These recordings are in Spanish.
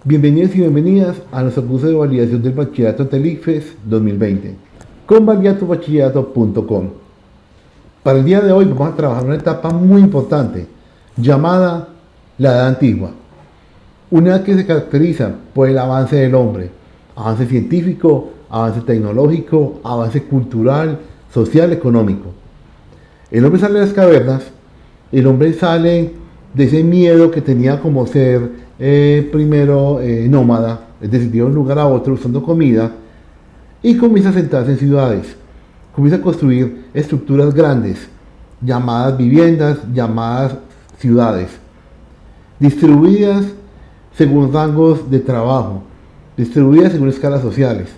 Bienvenidos y bienvenidas a nuestro curso de validación del bachillerato ante el ICFES 2020 con validatubachillerato.com. Para el día de hoy vamos a trabajar una etapa muy importante llamada la Edad Antigua, una edad que se caracteriza por el avance del hombre, avance científico, avance tecnológico, avance cultural, social, económico. El hombre sale de las cavernas, el hombre sale de ese miedo que tenía como ser primero nómada, es decir, de un lugar a otro usando comida, y comienza a sentarse en ciudades, comienza a construir estructuras grandes, llamadas viviendas, llamadas ciudades, distribuidas según rangos de trabajo, distribuidas según escalas sociales,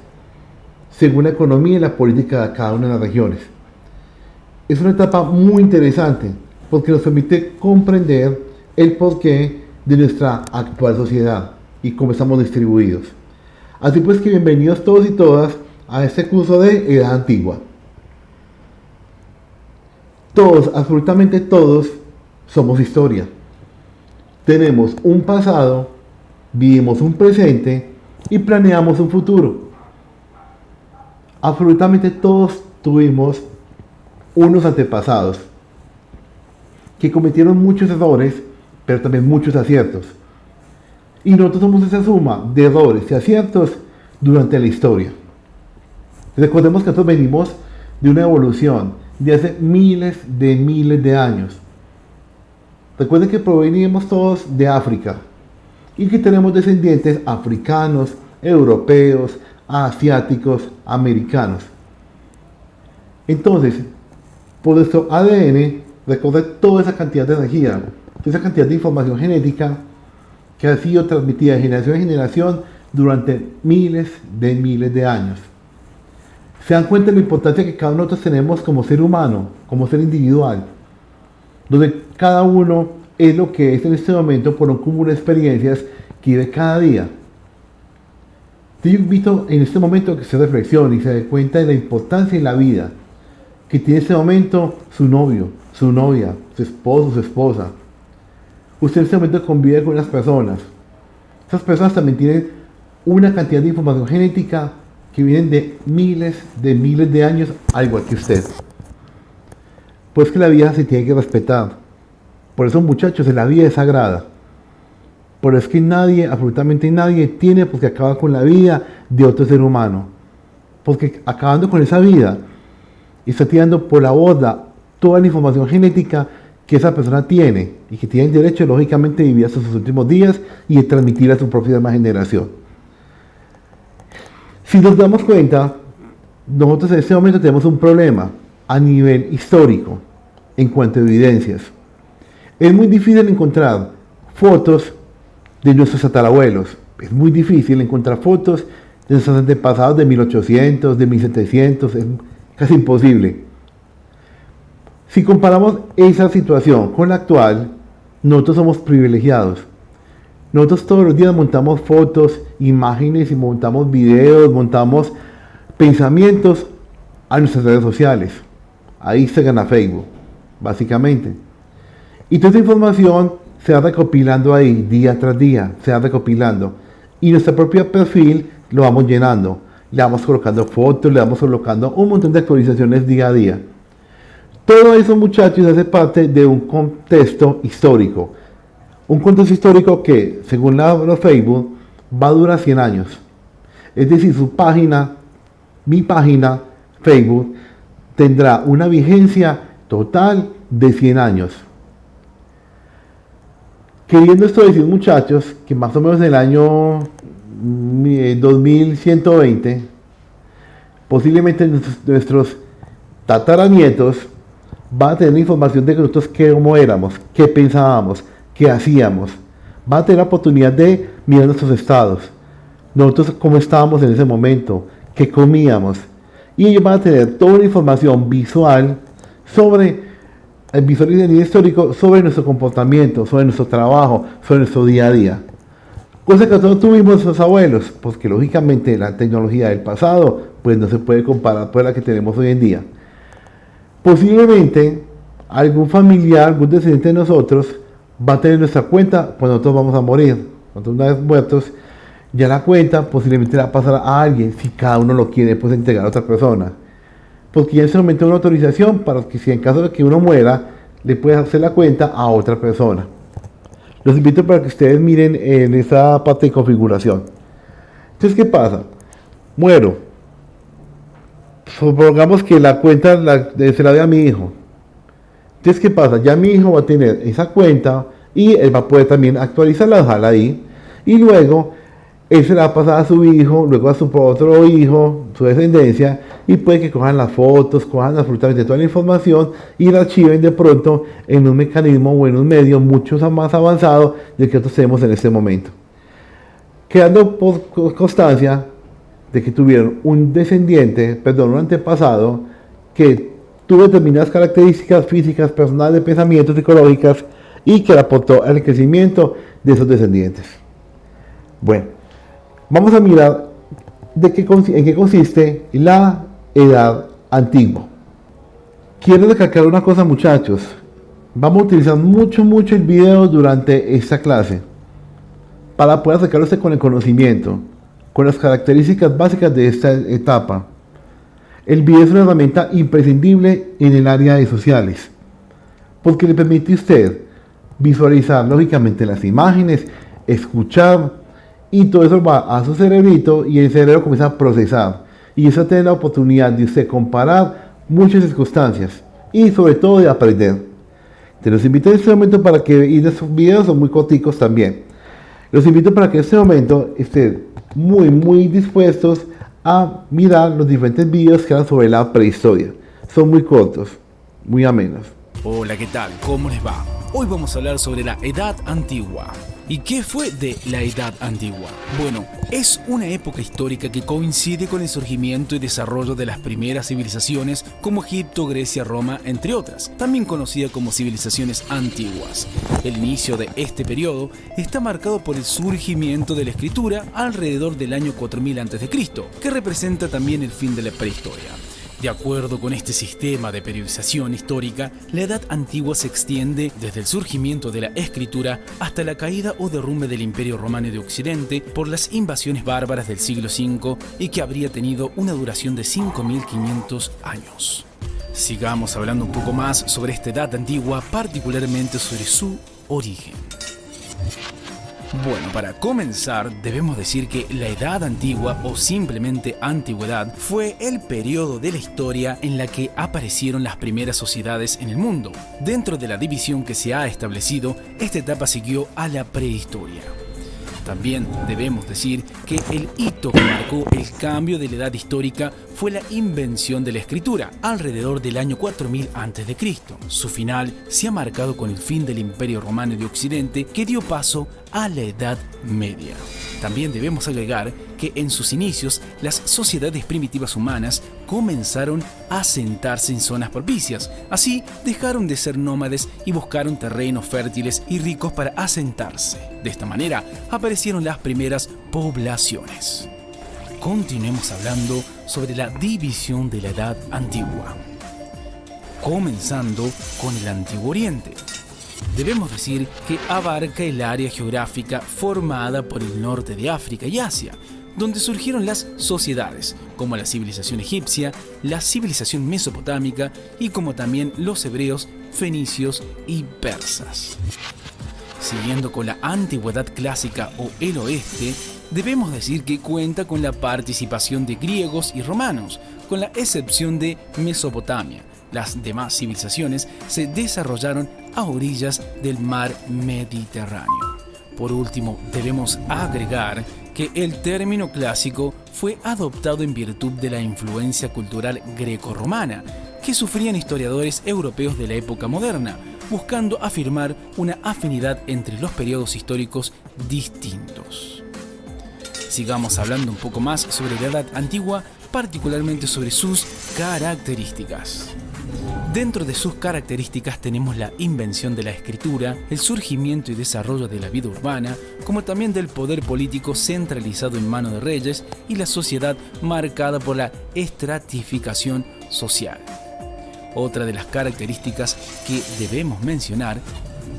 según la economía y la política de cada una de las regiones. Es una etapa muy interesante porque nos permite comprender el porqué de nuestra actual sociedad y cómo estamos distribuidos. Así pues que bienvenidos todos y todas a este curso de Edad Antigua. Todos, absolutamente todos, somos historia. Tenemos un pasado, vivimos un presente y planeamos un futuro. Absolutamente todos tuvimos unos antepasados que cometieron muchos errores, pero también muchos aciertos. Y nosotros somos esa suma de errores y aciertos durante la historia. Recordemos que nosotros venimos de una evolución de hace miles de años. Recuerden que provenimos todos de África y que tenemos descendientes africanos, europeos, asiáticos, americanos. Entonces, por nuestro ADN recorre toda esa cantidad de energía, toda esa cantidad de información genética que ha sido transmitida de generación en generación durante miles de años. ¿Se dan cuenta de la importancia que cada uno de nosotros tenemos como ser humano, como ser individual? Donde cada uno es lo que es en este momento por un cúmulo de experiencias que vive cada día. Yo invito en este momento a que se reflexione y se dé cuenta de la importancia en la vida que tiene en este momento su novio, su novia, su esposo, su esposa. Usted en este momento convive con unas personas. Esas personas también tienen una cantidad de información genética que vienen de miles de años, al igual que usted. Pues que la vida se tiene que respetar. Por eso, muchachos, la vida es sagrada. Por eso es que nadie, absolutamente nadie, tiene por qué acabar con la vida de otro ser humano. Porque acabando con esa vida, está tirando por la borda toda la información genética que esa persona tiene y que tiene el derecho, lógicamente, de vivir hasta sus últimos días y de transmitir a su próxima generación. Si nos damos cuenta, nosotros en este momento tenemos un problema a nivel histórico en cuanto a evidencias. Es muy difícil encontrar fotos de nuestros tatarabuelos. Es muy difícil encontrar fotos de nuestros antepasados de 1800, de 1700. Es casi imposible. Si comparamos esa situación con la actual, nosotros somos privilegiados. Nosotros todos los días montamos fotos, imágenes y montamos videos, montamos pensamientos a nuestras redes sociales, a Instagram, a Facebook, básicamente. Y toda esa información se va recopilando ahí día tras día, se va recopilando. Y nuestro propio perfil lo vamos llenando. Le vamos colocando fotos, le vamos colocando un montón de actualizaciones día a día. Todo eso, muchachos, hace parte de un contexto histórico. Un contexto histórico que, según los Facebook, va a durar 100 años. Es decir, su página, mi página, Facebook, tendrá una vigencia total de 100 años. Queriendo esto decir, muchachos, que más o menos en el año 2120, posiblemente nuestros tataranietos van a tener información de nosotros cómo éramos, qué pensábamos, qué hacíamos. Van a tener la oportunidad de mirar nuestros estados, nosotros cómo estábamos en ese momento, qué comíamos. Y ellos van a tener toda la información visual sobre el visual y histórico sobre nuestro comportamiento, sobre nuestro trabajo, sobre nuestro día a día. Cosa que nosotros tuvimos nuestros abuelos, porque lógicamente la tecnología del pasado pues no se puede comparar con la que tenemos hoy en día. Posiblemente algún familiar, algún descendiente de nosotros va a tener nuestra cuenta cuando nosotros vamos a morir. Nosotros, una vez muertos, Ya la cuenta posiblemente la va a pasar a alguien si cada uno lo quiere pues entregar a otra persona. Porque ya en ese momento hay una autorización para que si en caso de que uno muera, le puedes hacer la cuenta a otra persona. Los invito para que ustedes miren en esa parte de configuración. Entonces, ¿qué pasa? Muero. Supongamos que la cuenta se la doy a mi hijo. Entonces, ¿qué pasa? Ya mi hijo va a tener esa cuenta y él va a poder también actualizarla, dejarla ahí. Y luego, él se la va a pasar a su hijo, luego a su otro hijo, su descendencia, y puede que cojan las fotos, cojan absolutamente toda la información y la archiven de pronto en un mecanismo o en un medio mucho más avanzado del que nosotros tenemos en este momento. Quedando por constancia de que tuvieron un un antepasado que tuvo determinadas características físicas, personales, de pensamientos, psicológicas y que le aportó al crecimiento de esos descendientes. Bueno, vamos a mirar en qué consiste la edad antigua. Quiero recalcar una cosa, muchachos. Vamos a utilizar mucho el video durante esta clase para poder acercarse con el conocimiento, con las características básicas de esta etapa. El video es una herramienta imprescindible en el área de sociales, porque le permite a usted visualizar lógicamente las imágenes, escuchar, y todo eso va a su cerebrito y el cerebro comienza a procesar. Y eso tiene la oportunidad de usted comparar muchas circunstancias y sobre todo de aprender. Te los invito en este momento para que, y estos videos son muy corticos también, los invito para que en este momento estén muy dispuestos a mirar los diferentes videos que hablan sobre la prehistoria. Son muy cortos, muy amenos. Hola, ¿qué tal? ¿Cómo les va? Hoy vamos a hablar sobre la Edad Antigua. ¿Y qué fue de la Edad Antigua? Bueno, es una época histórica que coincide con el surgimiento y desarrollo de las primeras civilizaciones como Egipto, Grecia, Roma, entre otras, también conocida como civilizaciones antiguas. El inicio de este periodo está marcado por el surgimiento de la escritura alrededor del año 4000 a.C., que representa también el fin de la prehistoria. De acuerdo con este sistema de periodización histórica, la Edad Antigua se extiende desde el surgimiento de la escritura hasta la caída o derrumbe del Imperio Romano de Occidente por las invasiones bárbaras del siglo V y que habría tenido una duración de 5500 años. Sigamos hablando un poco más sobre esta Edad Antigua, particularmente sobre su origen. Bueno, para comenzar, debemos decir que la Edad Antigua o simplemente Antigüedad fue el periodo de la historia en la que aparecieron las primeras sociedades en el mundo. Dentro de la división que se ha establecido, esta etapa siguió a la prehistoria. También debemos decir que el hito que marcó el cambio de la edad histórica fue la invención de la escritura, alrededor del año 4000 a.C. Su final se ha marcado con el fin del Imperio Romano de Occidente, que dio paso a la Edad Media. También debemos agregar que en sus inicios las sociedades primitivas humanas comenzaron a asentarse en zonas propicias. Así dejaron de ser nómades y buscaron terrenos fértiles y ricos para asentarse. De esta manera aparecieron las primeras poblaciones. Continuemos hablando sobre la división de la Edad Antigua. Comenzando con el Antiguo Oriente. Debemos decir que abarca el área geográfica formada por el norte de África y Asia, donde surgieron las sociedades, como la civilización egipcia, la civilización mesopotámica y como también los hebreos, fenicios y persas. Siguiendo con la antigüedad clásica o el oeste, debemos decir que cuenta con la participación de griegos y romanos, con la excepción de Mesopotamia. Las demás civilizaciones se desarrollaron a orillas del mar Mediterráneo. Por último, debemos agregar que el término clásico fue adoptado en virtud de la influencia cultural greco-romana que sufrían historiadores europeos de la época moderna, buscando afirmar una afinidad entre los periodos históricos distintos. Sigamos hablando un poco más sobre la Edad Antigua, particularmente sobre sus características. Dentro de sus características tenemos la invención de la escritura, el surgimiento y desarrollo de la vida urbana, como también del poder político centralizado en manos de reyes y la sociedad marcada por la estratificación social. Otra de las características que debemos mencionar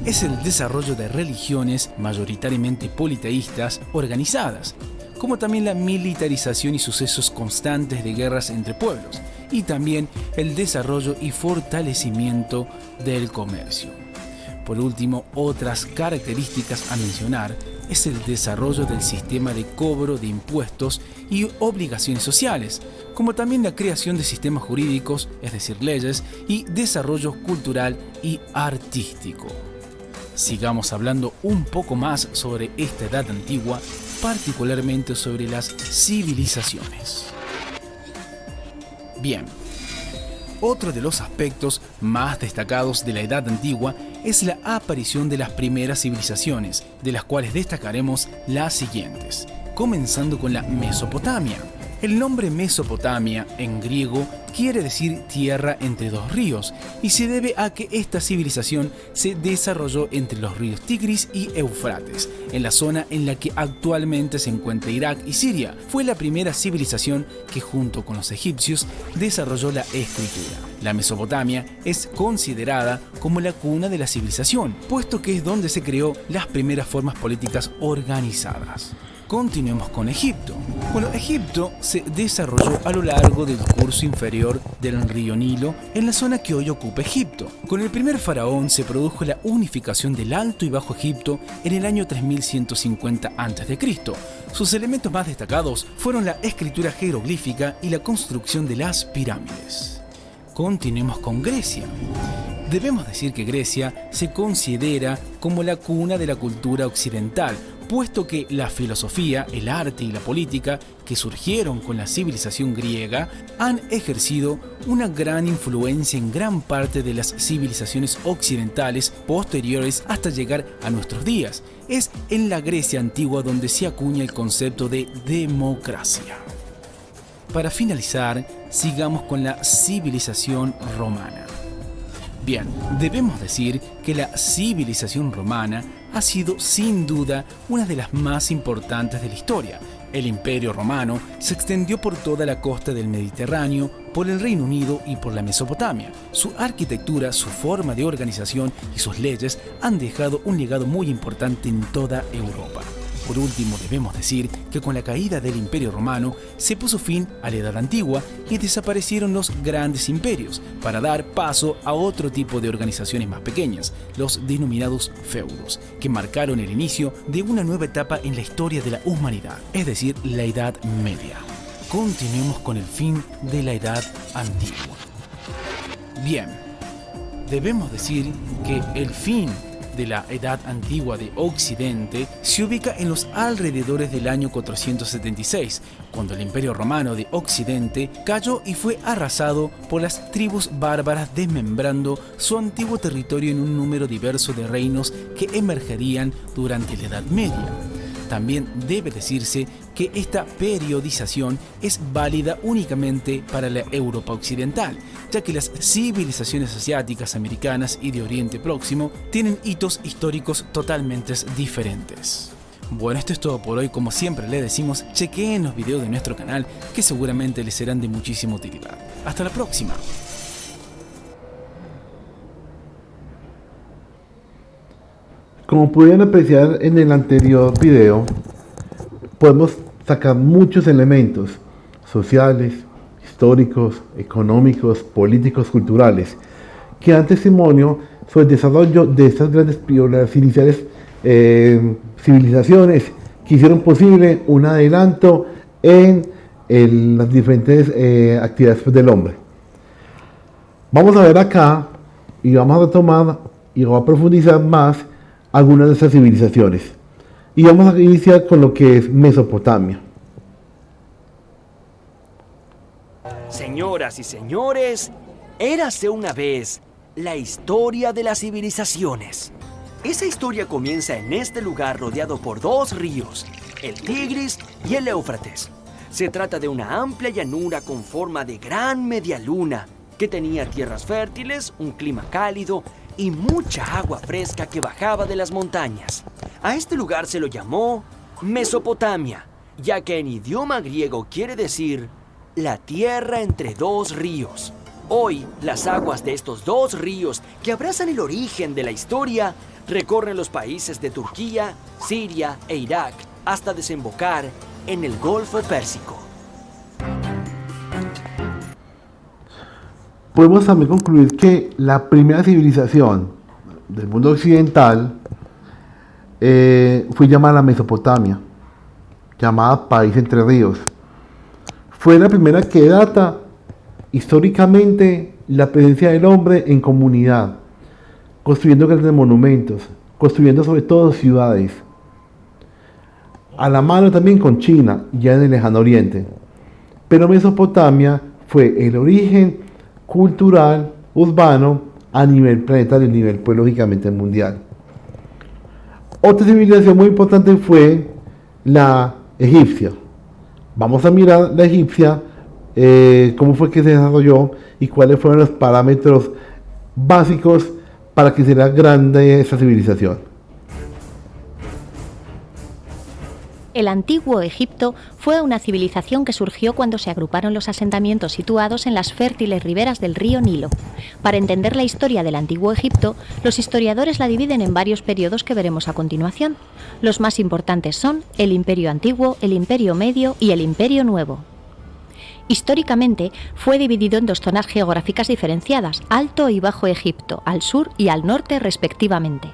es el desarrollo de religiones mayoritariamente politeístas organizadas, como también la militarización y sucesos constantes de guerras entre pueblos, y también el desarrollo y fortalecimiento del comercio. Por último, otras características a mencionar es el desarrollo del sistema de cobro de impuestos y obligaciones sociales, como también la creación de sistemas jurídicos, es decir, leyes, y desarrollo cultural y artístico. Sigamos hablando un poco más sobre esta edad antigua, particularmente sobre las civilizaciones. Bien, otro de los aspectos más destacados de la Edad Antigua es la aparición de las primeras civilizaciones, de las cuales destacaremos las siguientes, comenzando con la Mesopotamia. El nombre Mesopotamia en griego quiere decir tierra entre dos ríos y se debe a que esta civilización se desarrolló entre los ríos Tigris y Éufrates, en la zona en la que actualmente se encuentra Irak y Siria. Fue la primera civilización que junto con los egipcios desarrolló la escritura. La Mesopotamia es considerada como la cuna de la civilización, puesto que es donde se creó las primeras formas políticas organizadas. Continuemos con Egipto. Bueno, Egipto se desarrolló a lo largo del curso inferior del río Nilo en la zona que hoy ocupa Egipto. Con el primer faraón se produjo la unificación del Alto y Bajo Egipto en el año 3150 a.C. Sus elementos más destacados fueron la escritura jeroglífica y la construcción de las pirámides. Continuemos con Grecia. Debemos decir que Grecia se considera como la cuna de la cultura occidental, puesto que la filosofía, el arte y la política que surgieron con la civilización griega han ejercido una gran influencia en gran parte de las civilizaciones occidentales posteriores hasta llegar a nuestros días. Es en la Grecia antigua donde se acuña el concepto de democracia. Para finalizar, sigamos con la civilización romana. Bien, debemos decir que la civilización romana ha sido sin duda una de las más importantes de la historia. El Imperio Romano se extendió por toda la costa del Mediterráneo, por el Reino Unido y por la Mesopotamia. Su arquitectura, su forma de organización y sus leyes han dejado un legado muy importante en toda Europa. Por último, debemos decir que con la caída del Imperio Romano se puso fin a la Edad Antigua y desaparecieron los grandes imperios para dar paso a otro tipo de organizaciones más pequeñas, los denominados feudos, que marcaron el inicio de una nueva etapa en la historia de la humanidad, es decir, la Edad Media. Continuemos con el fin de la Edad Antigua. Bien, debemos decir que el fin de la Edad Antigua de Occidente se ubica en los alrededores del año 476, cuando el Imperio Romano de Occidente cayó y fue arrasado por las tribus bárbaras, desmembrando su antiguo territorio en un número diverso de reinos que emergerían durante la Edad Media. También debe decirse que esta periodización es válida únicamente para la Europa occidental, ya que las civilizaciones asiáticas, americanas y de Oriente Próximo tienen hitos históricos totalmente diferentes. Bueno, esto es todo por hoy. Como siempre les decimos, chequeen los videos de nuestro canal que seguramente les serán de muchísima utilidad. Hasta la próxima. Como pudieron apreciar en el anterior video, podemos sacar muchos elementos sociales, históricos, económicos, políticos, culturales, que dan testimonio sobre el desarrollo de estas grandes las iniciales civilizaciones que hicieron posible un adelanto en las diferentes actividades del hombre. Vamos a ver acá y vamos a retomar y vamos a profundizar más algunas de estas civilizaciones. Y vamos a iniciar con lo que es Mesopotamia. Señoras y señores, érase una vez la historia de las civilizaciones. Esa historia comienza en este lugar rodeado por dos ríos, el Tigris y el Éufrates. Se trata de una amplia llanura con forma de gran media luna, que tenía tierras fértiles, un clima cálido y mucha agua fresca que bajaba de las montañas. A este lugar se lo llamó Mesopotamia, ya que en idioma griego quiere decir la tierra entre dos ríos. Hoy, las aguas de estos dos ríos que abrazan el origen de la historia recorren los países de Turquía, Siria e Irak hasta desembocar en el Golfo Pérsico. Podemos también concluir que la primera civilización del mundo occidental fue llamada Mesopotamia, llamada País Entre Ríos. Fue la primera que data históricamente la presencia del hombre en comunidad, construyendo grandes monumentos, construyendo sobre todo ciudades. A la mano también con China, ya en el lejano oriente. Pero Mesopotamia fue el origen cultural, urbano, a nivel planetario, a nivel, pues, lógicamente mundial. Otra civilización muy importante fue la egipcia. Vamos a mirar la egipcia, cómo fue que se desarrolló y cuáles fueron los parámetros básicos para que sea grande esa civilización. El antiguo Egipto fue una civilización que surgió cuando se agruparon los asentamientos situados en las fértiles riberas del río Nilo. Para entender la historia del antiguo Egipto, los historiadores la dividen en varios periodos que veremos a continuación. Los más importantes son el Imperio Antiguo, el Imperio Medio y el Imperio Nuevo. Históricamente, fue dividido en dos zonas geográficas diferenciadas, Alto y Bajo Egipto, al sur y al norte respectivamente.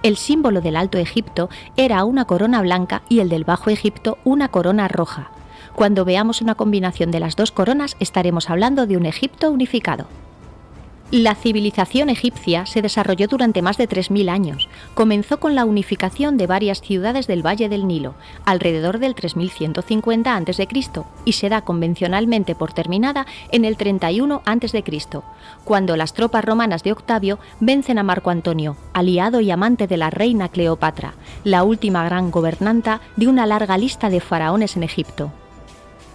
El símbolo del Alto Egipto era una corona blanca y el del Bajo Egipto una corona roja. Cuando veamos una combinación de las dos coronas, estaremos hablando de un Egipto unificado. La civilización egipcia se desarrolló durante más de 3000 años. Comenzó con la unificación de varias ciudades del Valle del Nilo, alrededor del 3150 a.C., y se da convencionalmente por terminada en el 31 a.C., cuando las tropas romanas de Octavio vencen a Marco Antonio, aliado y amante de la reina Cleopatra, la última gran gobernanta de una larga lista de faraones en Egipto.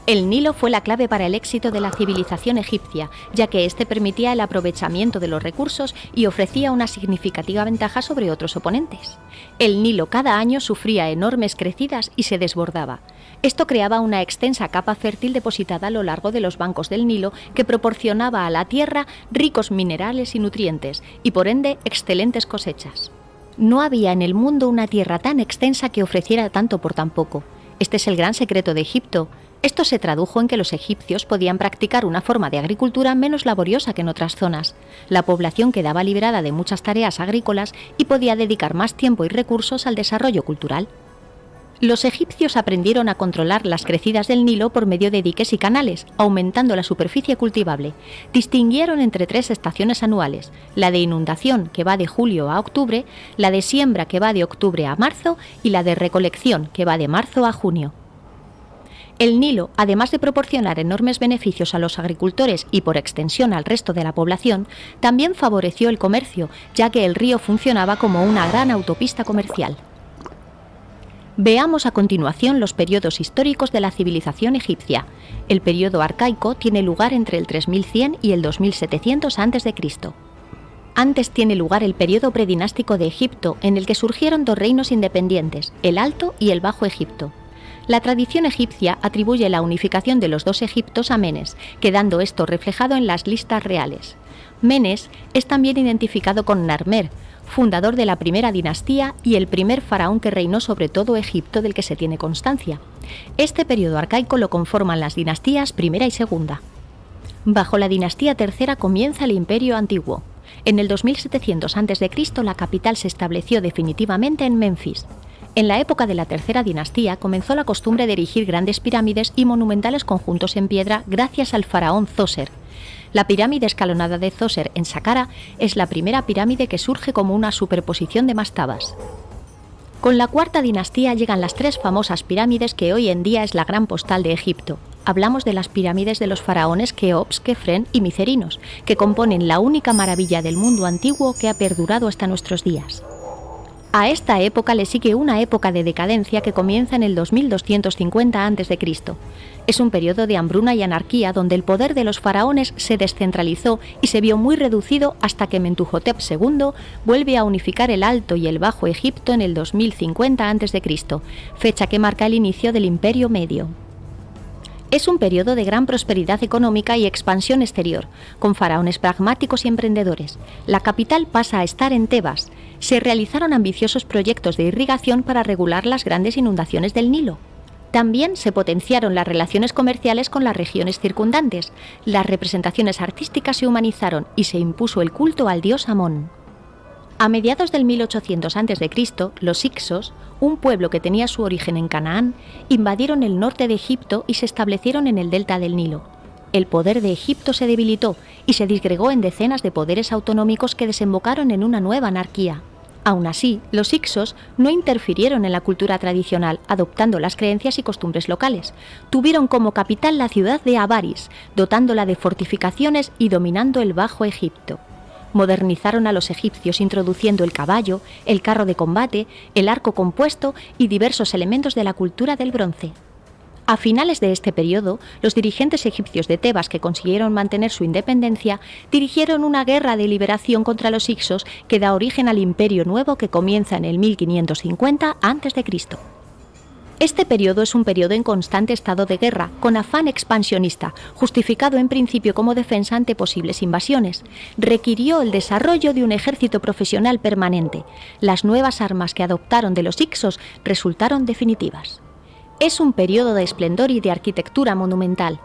El Nilo fue la clave para el éxito de la civilización egipcia, ya que este permitía el aprovechamiento de los recursos y ofrecía una significativa ventaja sobre otros oponentes. El Nilo cada año sufría enormes crecidas y se desbordaba. Esto creaba una extensa capa fértil depositada a lo largo de los bancos del Nilo que proporcionaba a la tierra ricos minerales y nutrientes, y por ende excelentes cosechas. No había en el mundo una tierra tan extensa que ofreciera tanto por tan poco. Este es el gran secreto de Egipto. Esto se tradujo en que los egipcios podían practicar una forma de agricultura menos laboriosa que en otras zonas. La población quedaba liberada de muchas tareas agrícolas y podía dedicar más tiempo y recursos al desarrollo cultural. Los egipcios aprendieron a controlar las crecidas del Nilo por medio de diques y canales, aumentando la superficie cultivable. Distinguieron entre 3 estaciones anuales: la de inundación, que va de julio a octubre, la de siembra, que va de octubre a marzo, y la de recolección, que va de marzo a junio. El Nilo, además de proporcionar enormes beneficios a los agricultores y por extensión al resto de la población, también favoreció el comercio, ya que el río funcionaba como una gran autopista comercial. Veamos a continuación los periodos históricos de la civilización egipcia. El periodo arcaico tiene lugar entre el 3100 y el 2700 a.C. Antes tiene lugar el periodo predinástico de Egipto, en el que surgieron 2 reinos independientes, el Alto y el Bajo Egipto. La tradición egipcia atribuye la unificación de los 2 Egiptos a Menes, quedando esto reflejado en las listas reales. Menes es también identificado con Narmer, fundador de la primera dinastía y el primer faraón que reinó sobre todo Egipto del que se tiene constancia. Este periodo arcaico lo conforman las dinastías primera y segunda. Bajo la dinastía tercera comienza el Imperio Antiguo. En el 2700 a.C. la capital se estableció definitivamente en Menfis. En la época de la tercera dinastía comenzó la costumbre de erigir grandes pirámides y monumentales conjuntos en piedra gracias al faraón Zoser. La pirámide escalonada de Zoser en Saqqara es la primera pirámide que surge como una superposición de mastabas. Con la cuarta dinastía llegan las 3 famosas pirámides que hoy en día es la gran postal de Egipto. Hablamos de las pirámides de los faraones Keops, Kefren y Micerinos, que componen la única maravilla del mundo antiguo que ha perdurado hasta nuestros días. A esta época le sigue una época de decadencia que comienza en el 2250 a.C. Es un periodo de hambruna y anarquía donde el poder de los faraones se descentralizó y se vio muy reducido hasta que Mentuhotep II vuelve a unificar el Alto y el Bajo Egipto en el 2050 a.C., fecha que marca el inicio del Imperio Medio. Es un periodo de gran prosperidad económica y expansión exterior, con faraones pragmáticos y emprendedores. La capital pasa a estar en Tebas. Se realizaron ambiciosos proyectos de irrigación para regular las grandes inundaciones del Nilo. También se potenciaron las relaciones comerciales con las regiones circundantes, las representaciones artísticas se humanizaron y se impuso el culto al dios Amón. A mediados del 1800 a.C., los hicsos, un pueblo que tenía su origen en Canaán, invadieron el norte de Egipto y se establecieron en el delta del Nilo. El poder de Egipto se debilitó y se disgregó en decenas de poderes autonómicos que desembocaron en una nueva anarquía. Aún así, los hicsos no interfirieron en la cultura tradicional, adoptando las creencias y costumbres locales. Tuvieron como capital la ciudad de Avaris, dotándola de fortificaciones y dominando el Bajo Egipto. Modernizaron a los egipcios introduciendo el caballo, el carro de combate, el arco compuesto y diversos elementos de la cultura del bronce. A finales de este periodo, los dirigentes egipcios de Tebas que consiguieron mantener su independencia dirigieron una guerra de liberación contra los hicsos que da origen al Imperio Nuevo que comienza en el 1550 a.C. Este periodo es un periodo en constante estado de guerra, con afán expansionista, justificado en principio como defensa ante posibles invasiones. Requirió el desarrollo de un ejército profesional permanente. Las nuevas armas que adoptaron de los hicsos resultaron definitivas. Es un periodo de esplendor y de arquitectura monumental.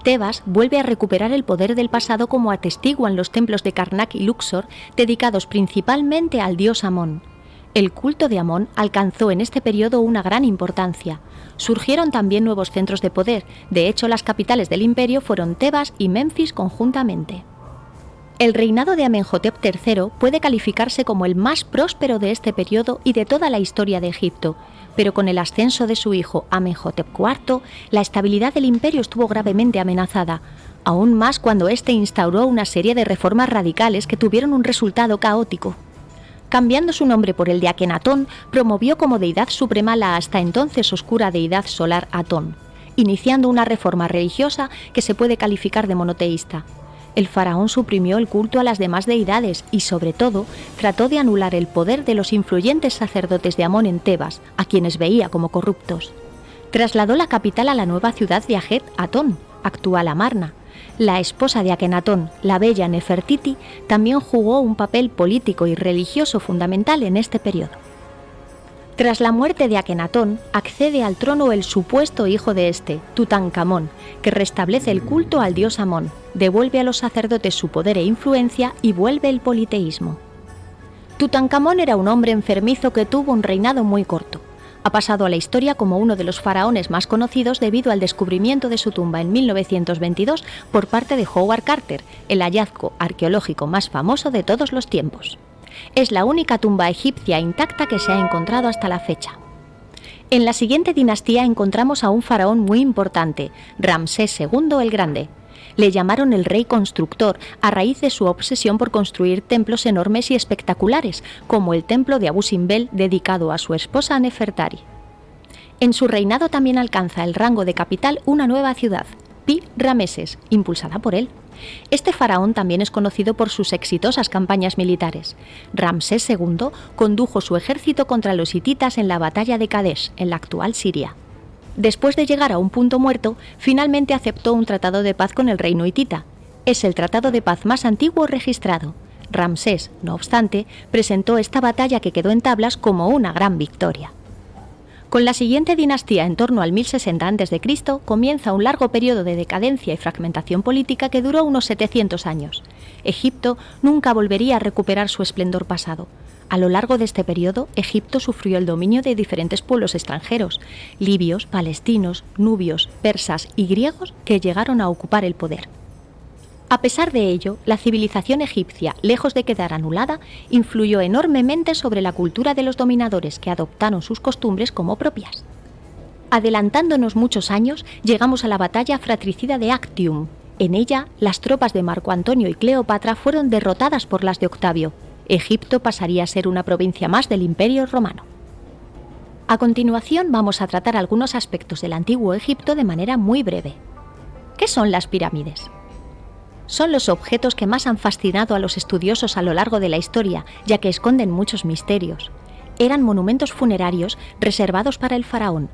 Tebas vuelve a recuperar el poder del pasado como atestiguan los templos de Karnak y Luxor, dedicados principalmente al dios Amón. El culto de Amón alcanzó en este periodo una gran importancia. Surgieron también nuevos centros de poder, de hecho las capitales del imperio fueron Tebas y Menfis conjuntamente. El reinado de Amenhotep III puede calificarse como el más próspero de este periodo y de toda la historia de Egipto, pero con el ascenso de su hijo Amenhotep IV, la estabilidad del imperio estuvo gravemente amenazada, aún más cuando éste instauró una serie de reformas radicales que tuvieron un resultado caótico. Cambiando su nombre por el de Akenatón, promovió como deidad suprema la hasta entonces oscura deidad solar Atón, iniciando una reforma religiosa que se puede calificar de monoteísta. El faraón suprimió el culto a las demás deidades y, sobre todo, trató de anular el poder de los influyentes sacerdotes de Amón en Tebas, a quienes veía como corruptos. Trasladó la capital a la nueva ciudad de Ajet-Atón, actual Amarna. La esposa de Akenatón, la bella Nefertiti, también jugó un papel político y religioso fundamental en este periodo. Tras la muerte de Akenatón, accede al trono el supuesto hijo de este, Tutankamón, que restablece el culto al dios Amón, devuelve a los sacerdotes su poder e influencia y vuelve el politeísmo. Tutankamón era un hombre enfermizo que tuvo un reinado muy corto. Ha pasado a la historia como uno de los faraones más conocidos debido al descubrimiento de su tumba en 1922 por parte de Howard Carter, el hallazgo arqueológico más famoso de todos los tiempos. Es la única tumba egipcia intacta que se ha encontrado hasta la fecha. En la siguiente dinastía encontramos a un faraón muy importante, Ramsés II el Grande. Le llamaron el rey constructor a raíz de su obsesión por construir templos enormes y espectaculares, como el templo de Abu Simbel dedicado a su esposa Nefertari. En su reinado también alcanza el rango de capital una nueva ciudad, Pi-Rameses, impulsada por él. Este faraón también es conocido por sus exitosas campañas militares. Ramsés II condujo su ejército contra los hititas en la batalla de Kadesh, en la actual Siria. Después de llegar a un punto muerto, finalmente aceptó un tratado de paz con el reino hitita. Es el tratado de paz más antiguo registrado. Ramsés, no obstante, presentó esta batalla que quedó en tablas como una gran victoria. Con la siguiente dinastía en torno al 1060 a.C., comienza un largo periodo de decadencia y fragmentación política que duró unos 700 años. Egipto nunca volvería a recuperar su esplendor pasado. A lo largo de este periodo, Egipto sufrió el dominio de diferentes pueblos extranjeros, libios, palestinos, nubios, persas y griegos que llegaron a ocupar el poder. A pesar de ello, la civilización egipcia, lejos de quedar anulada, influyó enormemente sobre la cultura de los dominadores que adoptaron sus costumbres como propias. Adelantándonos muchos años, llegamos a la batalla fratricida de Actium. En ella, las tropas de Marco Antonio y Cleopatra fueron derrotadas por las de Octavio. Egipto pasaría a ser una provincia más del Imperio Romano. A continuación vamos a tratar algunos aspectos del antiguo Egipto de manera muy breve. ¿Qué son las pirámides? Son los objetos que más han fascinado a los estudiosos a lo largo de la historia, ya que esconden muchos misterios. Eran monumentos funerarios reservados para el faraón.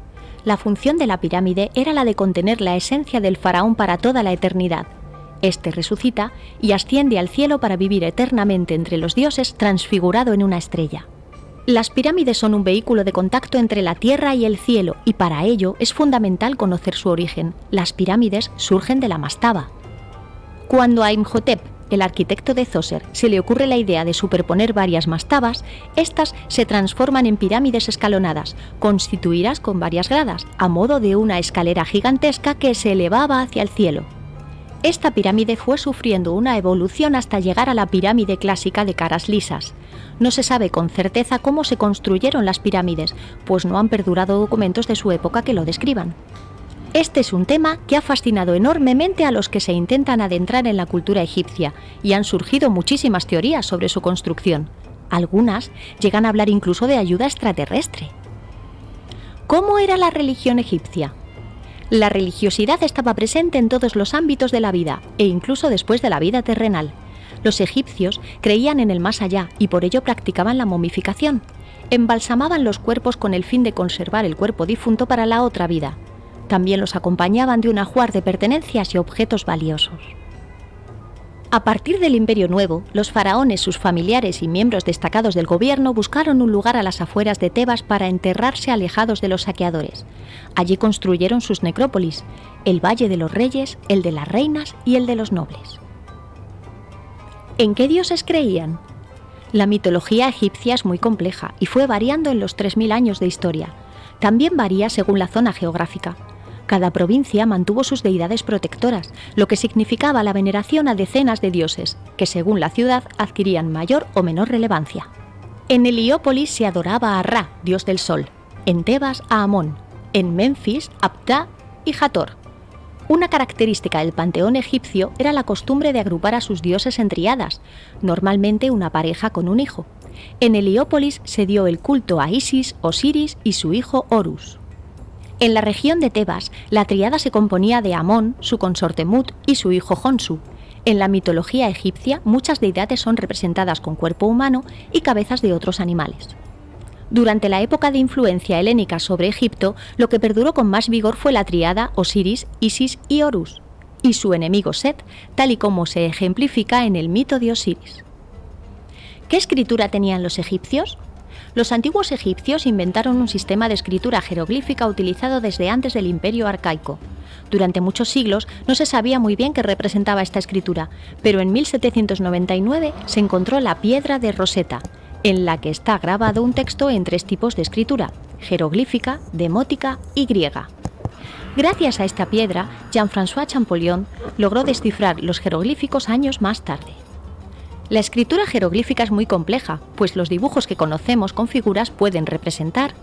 La función de la pirámide era la de contener la esencia del faraón para toda la eternidad. Este resucita y asciende al cielo para vivir eternamente entre los dioses transfigurado en una estrella. Las pirámides son un vehículo de contacto entre la tierra y el cielo, y para ello es fundamental conocer su origen. Las pirámides surgen de la mastaba. Cuando a Imhotep, el arquitecto de Djoser, se le ocurre la idea de superponer varias mastabas, estas se transforman en pirámides escalonadas, constituidas con varias gradas, a modo de una escalera gigantesca que se elevaba hacia el cielo. Esta pirámide fue sufriendo una evolución hasta llegar a la pirámide clásica de caras lisas. No se sabe con certeza cómo se construyeron las pirámides, pues no han perdurado documentos de su época que lo describan. Este es un tema que ha fascinado enormemente a los que se intentan adentrar en la cultura egipcia, y han surgido muchísimas teorías sobre su construcción. Algunas llegan a hablar incluso de ayuda extraterrestre. ¿Cómo era la religión egipcia? La religiosidad estaba presente en todos los ámbitos de la vida, e incluso después de la vida terrenal. Los egipcios creían en el más allá y por ello practicaban la momificación. Embalsamaban los cuerpos con el fin de conservar el cuerpo difunto para la otra vida. También los acompañaban de un ajuar de pertenencias y objetos valiosos. A partir del Imperio Nuevo, los faraones, sus familiares y miembros destacados del gobierno buscaron un lugar a las afueras de Tebas para enterrarse alejados de los saqueadores. Allí construyeron sus necrópolis, el Valle de los Reyes, el de las Reinas y el de los Nobles. ¿En qué dioses creían? La mitología egipcia es muy compleja y fue variando en los 3000 años de historia. También varía según la zona geográfica. Cada provincia mantuvo sus deidades protectoras, lo que significaba la veneración a decenas de dioses, que según la ciudad adquirían mayor o menor relevancia. En Heliópolis se adoraba a Ra, dios del sol, en Tebas a Amón, en Memphis a Ptah y Hathor. Una característica del panteón egipcio era la costumbre de agrupar a sus dioses en tríadas, normalmente una pareja con un hijo. En Heliópolis se dio el culto a Isis, Osiris y su hijo Horus. En la región de Tebas, la tríada se componía de Amón, su consorte Mut y su hijo Honsu. En la mitología egipcia, muchas deidades son representadas con cuerpo humano y cabezas de otros animales. Durante la época de influencia helénica sobre Egipto, lo que perduró con más vigor fue la tríada Osiris, Isis y Horus, y su enemigo Set, tal y como se ejemplifica en el mito de Osiris. ¿Qué escritura tenían los egipcios? Los antiguos egipcios inventaron un sistema de escritura jeroglífica utilizado desde antes del Imperio Arcaico. Durante muchos siglos no se sabía muy bien qué representaba esta escritura, pero en 1799 se encontró la piedra de Rosetta, en la que está grabado un texto en 3 tipos de escritura: jeroglífica, demótica y griega. Gracias a esta piedra, Jean-François Champollion logró descifrar los jeroglíficos años más tarde. La escritura jeroglífica es muy compleja, pues los dibujos que conocemos con figuras pueden representar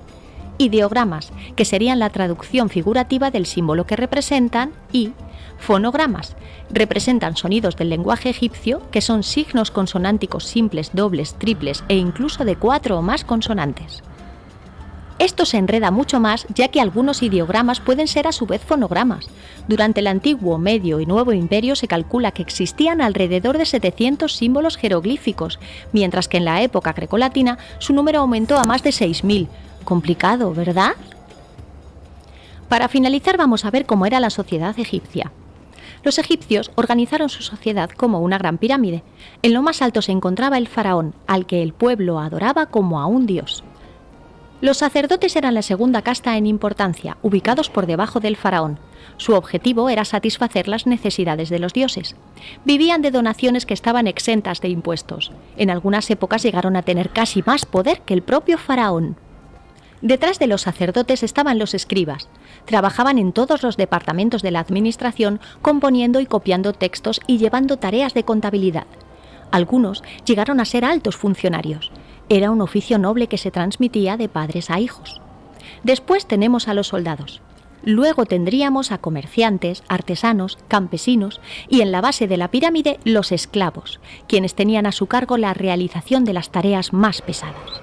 ideogramas, que serían la traducción figurativa del símbolo que representan, y fonogramas, representan sonidos del lenguaje egipcio, que son signos consonánticos simples, dobles, triples e incluso de 4 o más consonantes. Esto se enreda mucho más, ya que algunos ideogramas pueden ser a su vez fonogramas. Durante el antiguo, medio y nuevo imperio se calcula que existían alrededor de 700 símbolos jeroglíficos, mientras que en la época grecolatina su número aumentó a más de 6000. Complicado, ¿verdad? Para finalizar, vamos a ver cómo era la sociedad egipcia. Los egipcios organizaron su sociedad como una gran pirámide. En lo más alto se encontraba el faraón, al que el pueblo adoraba como a un dios. Los sacerdotes eran la segunda casta en importancia, ubicados por debajo del faraón. Su objetivo era satisfacer las necesidades de los dioses. Vivían de donaciones que estaban exentas de impuestos. En algunas épocas llegaron a tener casi más poder que el propio faraón. Detrás de los sacerdotes estaban los escribas. Trabajaban en todos los departamentos de la administración, componiendo y copiando textos y llevando tareas de contabilidad. Algunos llegaron a ser altos funcionarios. Era un oficio noble que se transmitía de padres a hijos. Después tenemos a los soldados. Luego tendríamos a comerciantes, artesanos, campesinos y en la base de la pirámide los esclavos, quienes tenían a su cargo la realización de las tareas más pesadas.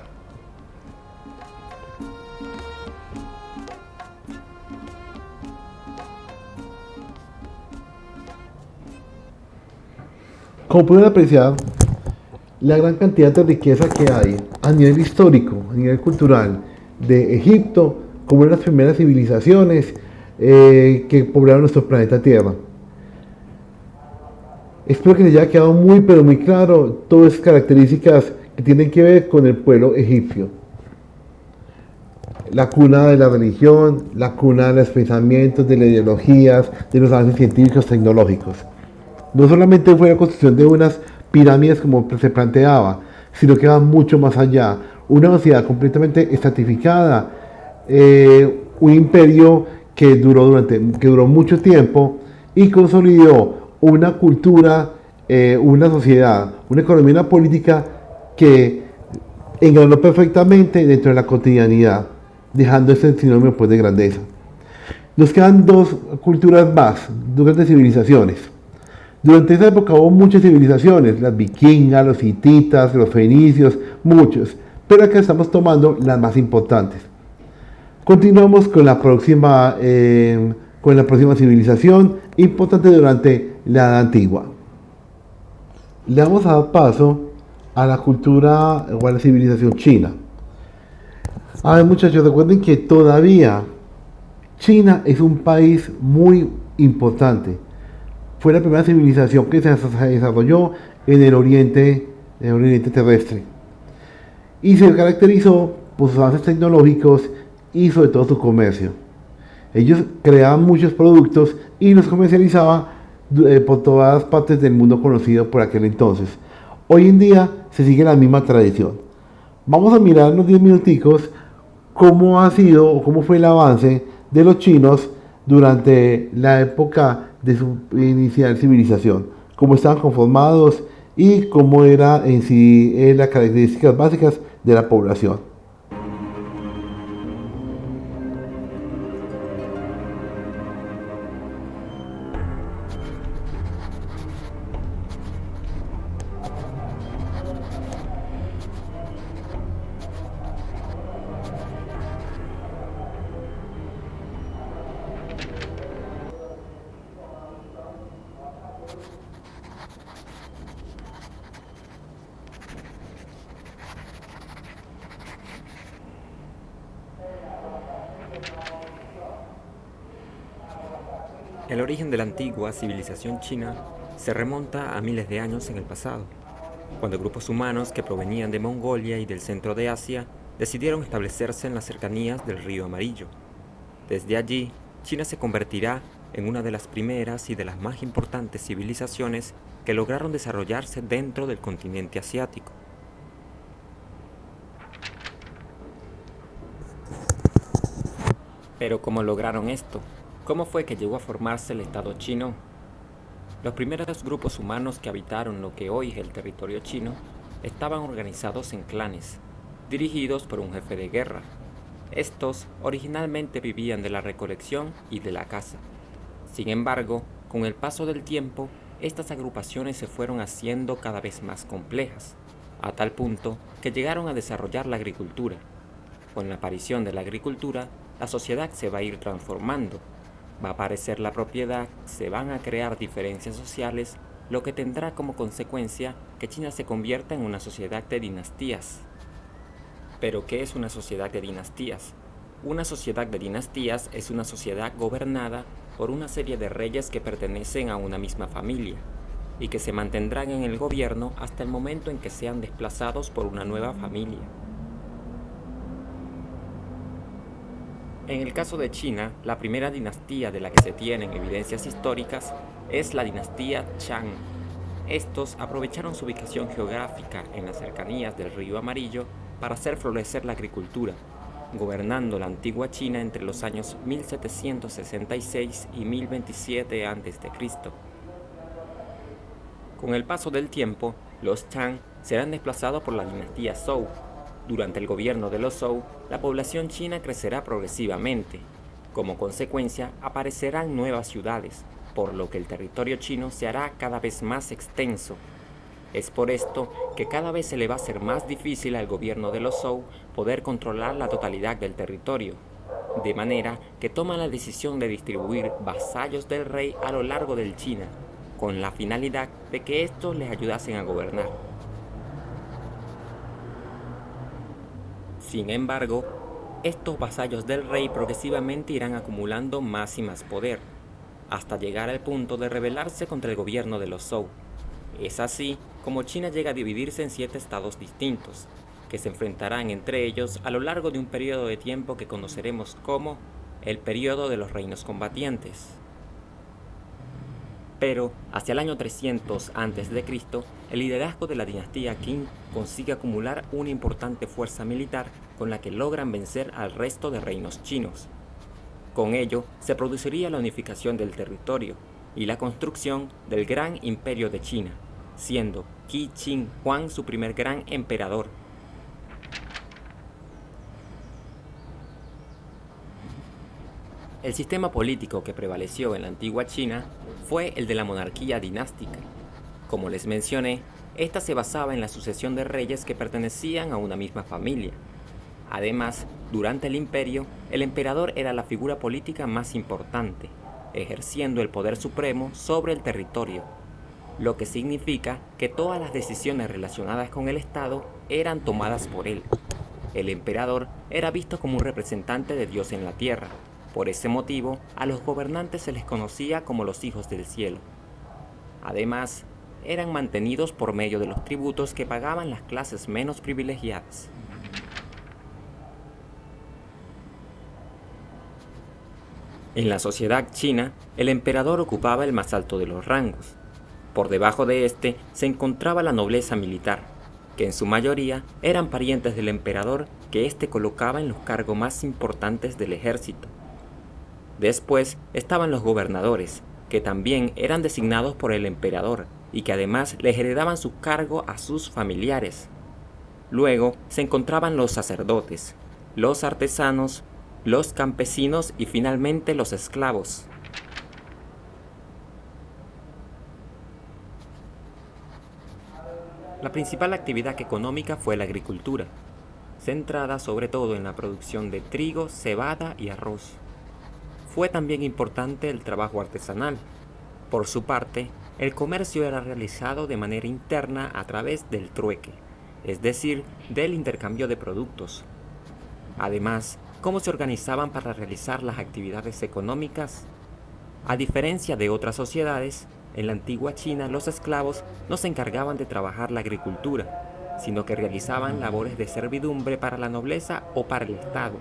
Como pueden apreciar, la gran cantidad de riqueza que hay a nivel histórico, a nivel cultural de Egipto, como una de las primeras civilizaciones que poblaron nuestro planeta Tierra. Espero que les haya quedado muy pero muy claro todas esas características que tienen que ver con el pueblo egipcio. la cuna de la religión, la cuna de los pensamientos, de las ideologías, de los avances científicos, tecnológicos. No solamente fue la construcción de unas pirámides como se planteaba, sino que va mucho más allá. Una sociedad completamente estratificada, un imperio que duró mucho tiempo y consolidó una cultura, una sociedad, una economía, una política que engranó perfectamente dentro de la cotidianidad, dejando ese sinónimo pues, de grandeza. Nos quedan dos culturas más, dos grandes civilizaciones. Durante esa época hubo muchas civilizaciones, las vikingas, los hititas, los fenicios, muchos, pero acá estamos tomando las más importantes. Continuamos con la próxima civilización importante durante la Edad Antigua. Le vamos a dar paso a la cultura o a la civilización china. A ver, muchachos, recuerden que todavía China es un país muy importante. Fue la primera civilización que se desarrolló en el oriente terrestre. Y se caracterizó por sus avances tecnológicos y sobre todo su comercio. Ellos creaban muchos productos y los comercializaban por todas partes del mundo conocido por aquel entonces. Hoy en día se sigue la misma tradición. Vamos a mirar unos 10 minuticos cómo ha sido o cómo fue el avance de los chinos durante la época de su inicial civilización, cómo estaban conformados y cómo era en sí las características básicas de la población. El origen de la antigua civilización china se remonta a miles de años en el pasado, cuando grupos humanos que provenían de Mongolia y del centro de Asia decidieron establecerse en las cercanías del río Amarillo. Desde allí, China se convertirá en una de las primeras y de las más importantes civilizaciones que lograron desarrollarse dentro del continente asiático. Pero ¿cómo lograron esto? ¿Cómo fue que llegó a formarse el Estado chino? Los primeros grupos humanos que habitaron lo que hoy es el territorio chino estaban organizados en clanes, dirigidos por un jefe de guerra. Estos originalmente vivían de la recolección y de la caza. Sin embargo, con el paso del tiempo, estas agrupaciones se fueron haciendo cada vez más complejas, a tal punto que llegaron a desarrollar la agricultura. Con la aparición de la agricultura, la sociedad se va a ir transformando. Va a aparecer la propiedad, se van a crear diferencias sociales, lo que tendrá como consecuencia que China se convierta en una sociedad de dinastías. ¿Pero qué es una sociedad de dinastías? Una sociedad de dinastías es una sociedad gobernada por una serie de reyes que pertenecen a una misma familia y que se mantendrán en el gobierno hasta el momento en que sean desplazados por una nueva familia. En el caso de China, la primera dinastía de la que se tienen evidencias históricas es la dinastía Shang. Estos aprovecharon su ubicación geográfica en las cercanías del río Amarillo para hacer florecer la agricultura, gobernando la antigua China entre los años 1766 y 1027 a.C. Con el paso del tiempo, los Shang serán desplazados por la dinastía Zhou. Durante el gobierno de los Zhou, la población china crecerá progresivamente. Como consecuencia, aparecerán nuevas ciudades, por lo que el territorio chino se hará cada vez más extenso. Es por esto que cada vez se le va a ser más difícil al gobierno de los Zhou poder controlar la totalidad del territorio, de manera que toman la decisión de distribuir vasallos del rey a lo largo del China, con la finalidad de que estos les ayudasen a gobernar. Sin embargo, estos vasallos del rey progresivamente irán acumulando más y más poder, hasta llegar al punto de rebelarse contra el gobierno de los Zhou. Es así como China llega a dividirse en 7 estados distintos, que se enfrentarán entre ellos a lo largo de un periodo de tiempo que conoceremos como el periodo de los reinos combatientes. Pero hacia el año 300 a.C., el liderazgo de la dinastía Qin consigue acumular una importante fuerza militar con la que logran vencer al resto de reinos chinos. Con ello, se produciría la unificación del territorio y la construcción del Gran Imperio de China, siendo Qi Shi Huang su primer gran emperador. El sistema político que prevaleció en la antigua China fue el de la monarquía dinástica. Como les mencioné, esta se basaba en la sucesión de reyes que pertenecían a una misma familia. Además, durante el imperio, el emperador era la figura política más importante, ejerciendo el poder supremo sobre el territorio, lo que significa que todas las decisiones relacionadas con el Estado eran tomadas por él. El emperador era visto como un representante de Dios en la tierra. Por ese motivo, a los gobernantes se les conocía como los hijos del cielo. Además, eran mantenidos por medio de los tributos que pagaban las clases menos privilegiadas. En la sociedad china, el emperador ocupaba el más alto de los rangos. Por debajo de este se encontraba la nobleza militar, que en su mayoría eran parientes del emperador que éste colocaba en los cargos más importantes del ejército. Después estaban los gobernadores, que también eran designados por el emperador y que además les heredaban su cargo a sus familiares. Luego se encontraban los sacerdotes, los artesanos, los campesinos y finalmente los esclavos. La principal actividad económica fue la agricultura, centrada sobre todo en la producción de trigo, cebada y arroz. Fue también importante el trabajo artesanal. Por su parte, el comercio era realizado de manera interna a través del trueque, es decir, del intercambio de productos. Además, ¿cómo se organizaban para realizar las actividades económicas? A diferencia de otras sociedades, en la antigua China los esclavos no se encargaban de trabajar la agricultura, sino que realizaban labores de servidumbre para la nobleza o para el Estado.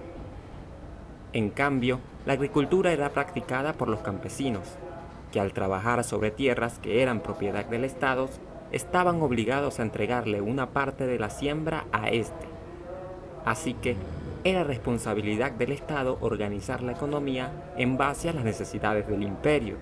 En cambio, la agricultura era practicada por los campesinos, que al trabajar sobre tierras que eran propiedad del Estado, estaban obligados a entregarle una parte de la siembra a este. Así que era responsabilidad del Estado organizar la economía en base a las necesidades del imperio.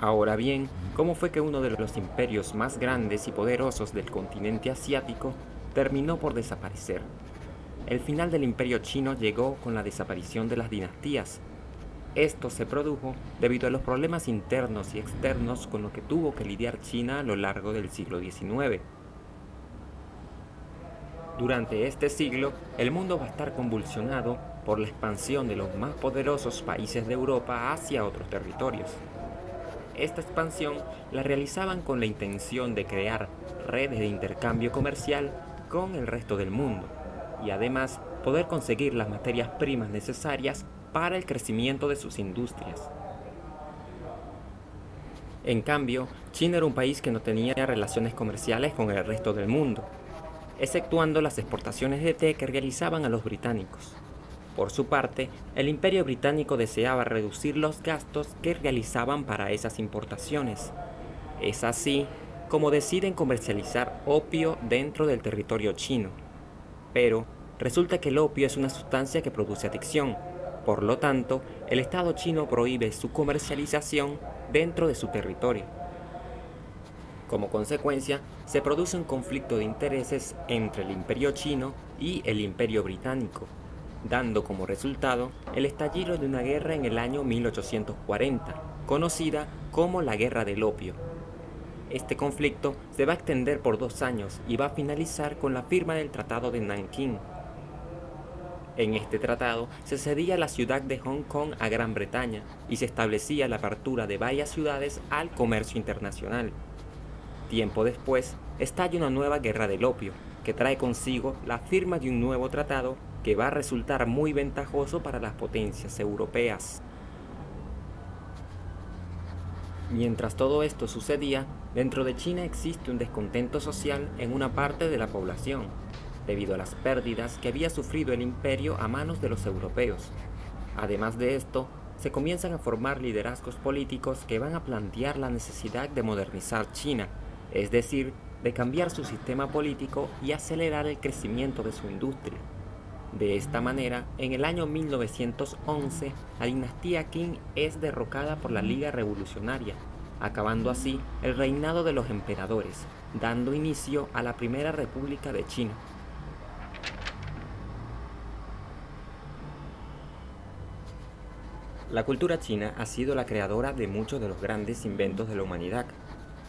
Ahora bien, ¿cómo fue que uno de los imperios más grandes y poderosos del continente asiático terminó por desaparecer? El final del imperio chino llegó con la desaparición de las dinastías. Esto se produjo debido a los problemas internos y externos con los que tuvo que lidiar China a lo largo del siglo XIX. Durante este siglo, el mundo va a estar convulsionado por la expansión de los más poderosos países de Europa hacia otros territorios. Esta expansión la realizaban con la intención de crear redes de intercambio comercial con el resto del mundo y además poder conseguir las materias primas necesarias para el crecimiento de sus industrias. En cambio, China era un país que no tenía relaciones comerciales con el resto del mundo, exceptuando las exportaciones de té que realizaban a los británicos. Por su parte, el Imperio Británico deseaba reducir los gastos que realizaban para esas importaciones. Es así como deciden comercializar opio dentro del territorio chino. Pero resulta que el opio es una sustancia que produce adicción. Por lo tanto, el Estado chino prohíbe su comercialización dentro de su territorio. Como consecuencia, se produce un conflicto de intereses entre el Imperio chino y el Imperio británico, dando como resultado el estallido de una guerra en el año 1840, conocida como la Guerra del Opio. Este conflicto se va a extender por 2 años y va a finalizar con la firma del Tratado de Nankín. En este tratado se cedía la ciudad de Hong Kong a Gran Bretaña y se establecía la apertura de varias ciudades al comercio internacional. Tiempo después, estalla una nueva Guerra del Opio, que trae consigo la firma de un nuevo tratado que va a resultar muy ventajoso para las potencias europeas. Mientras todo esto sucedía, dentro de China existe un descontento social en una parte de la población, debido a las pérdidas que había sufrido el imperio a manos de los europeos. Además de esto, se comienzan a formar liderazgos políticos que van a plantear la necesidad de modernizar China, es decir, de cambiar su sistema político y acelerar el crecimiento de su industria. De esta manera, en el año 1911, la dinastía Qing es derrocada por la Liga Revolucionaria, acabando así el reinado de los emperadores, dando inicio a la Primera República de China. La cultura china ha sido la creadora de muchos de los grandes inventos de la humanidad.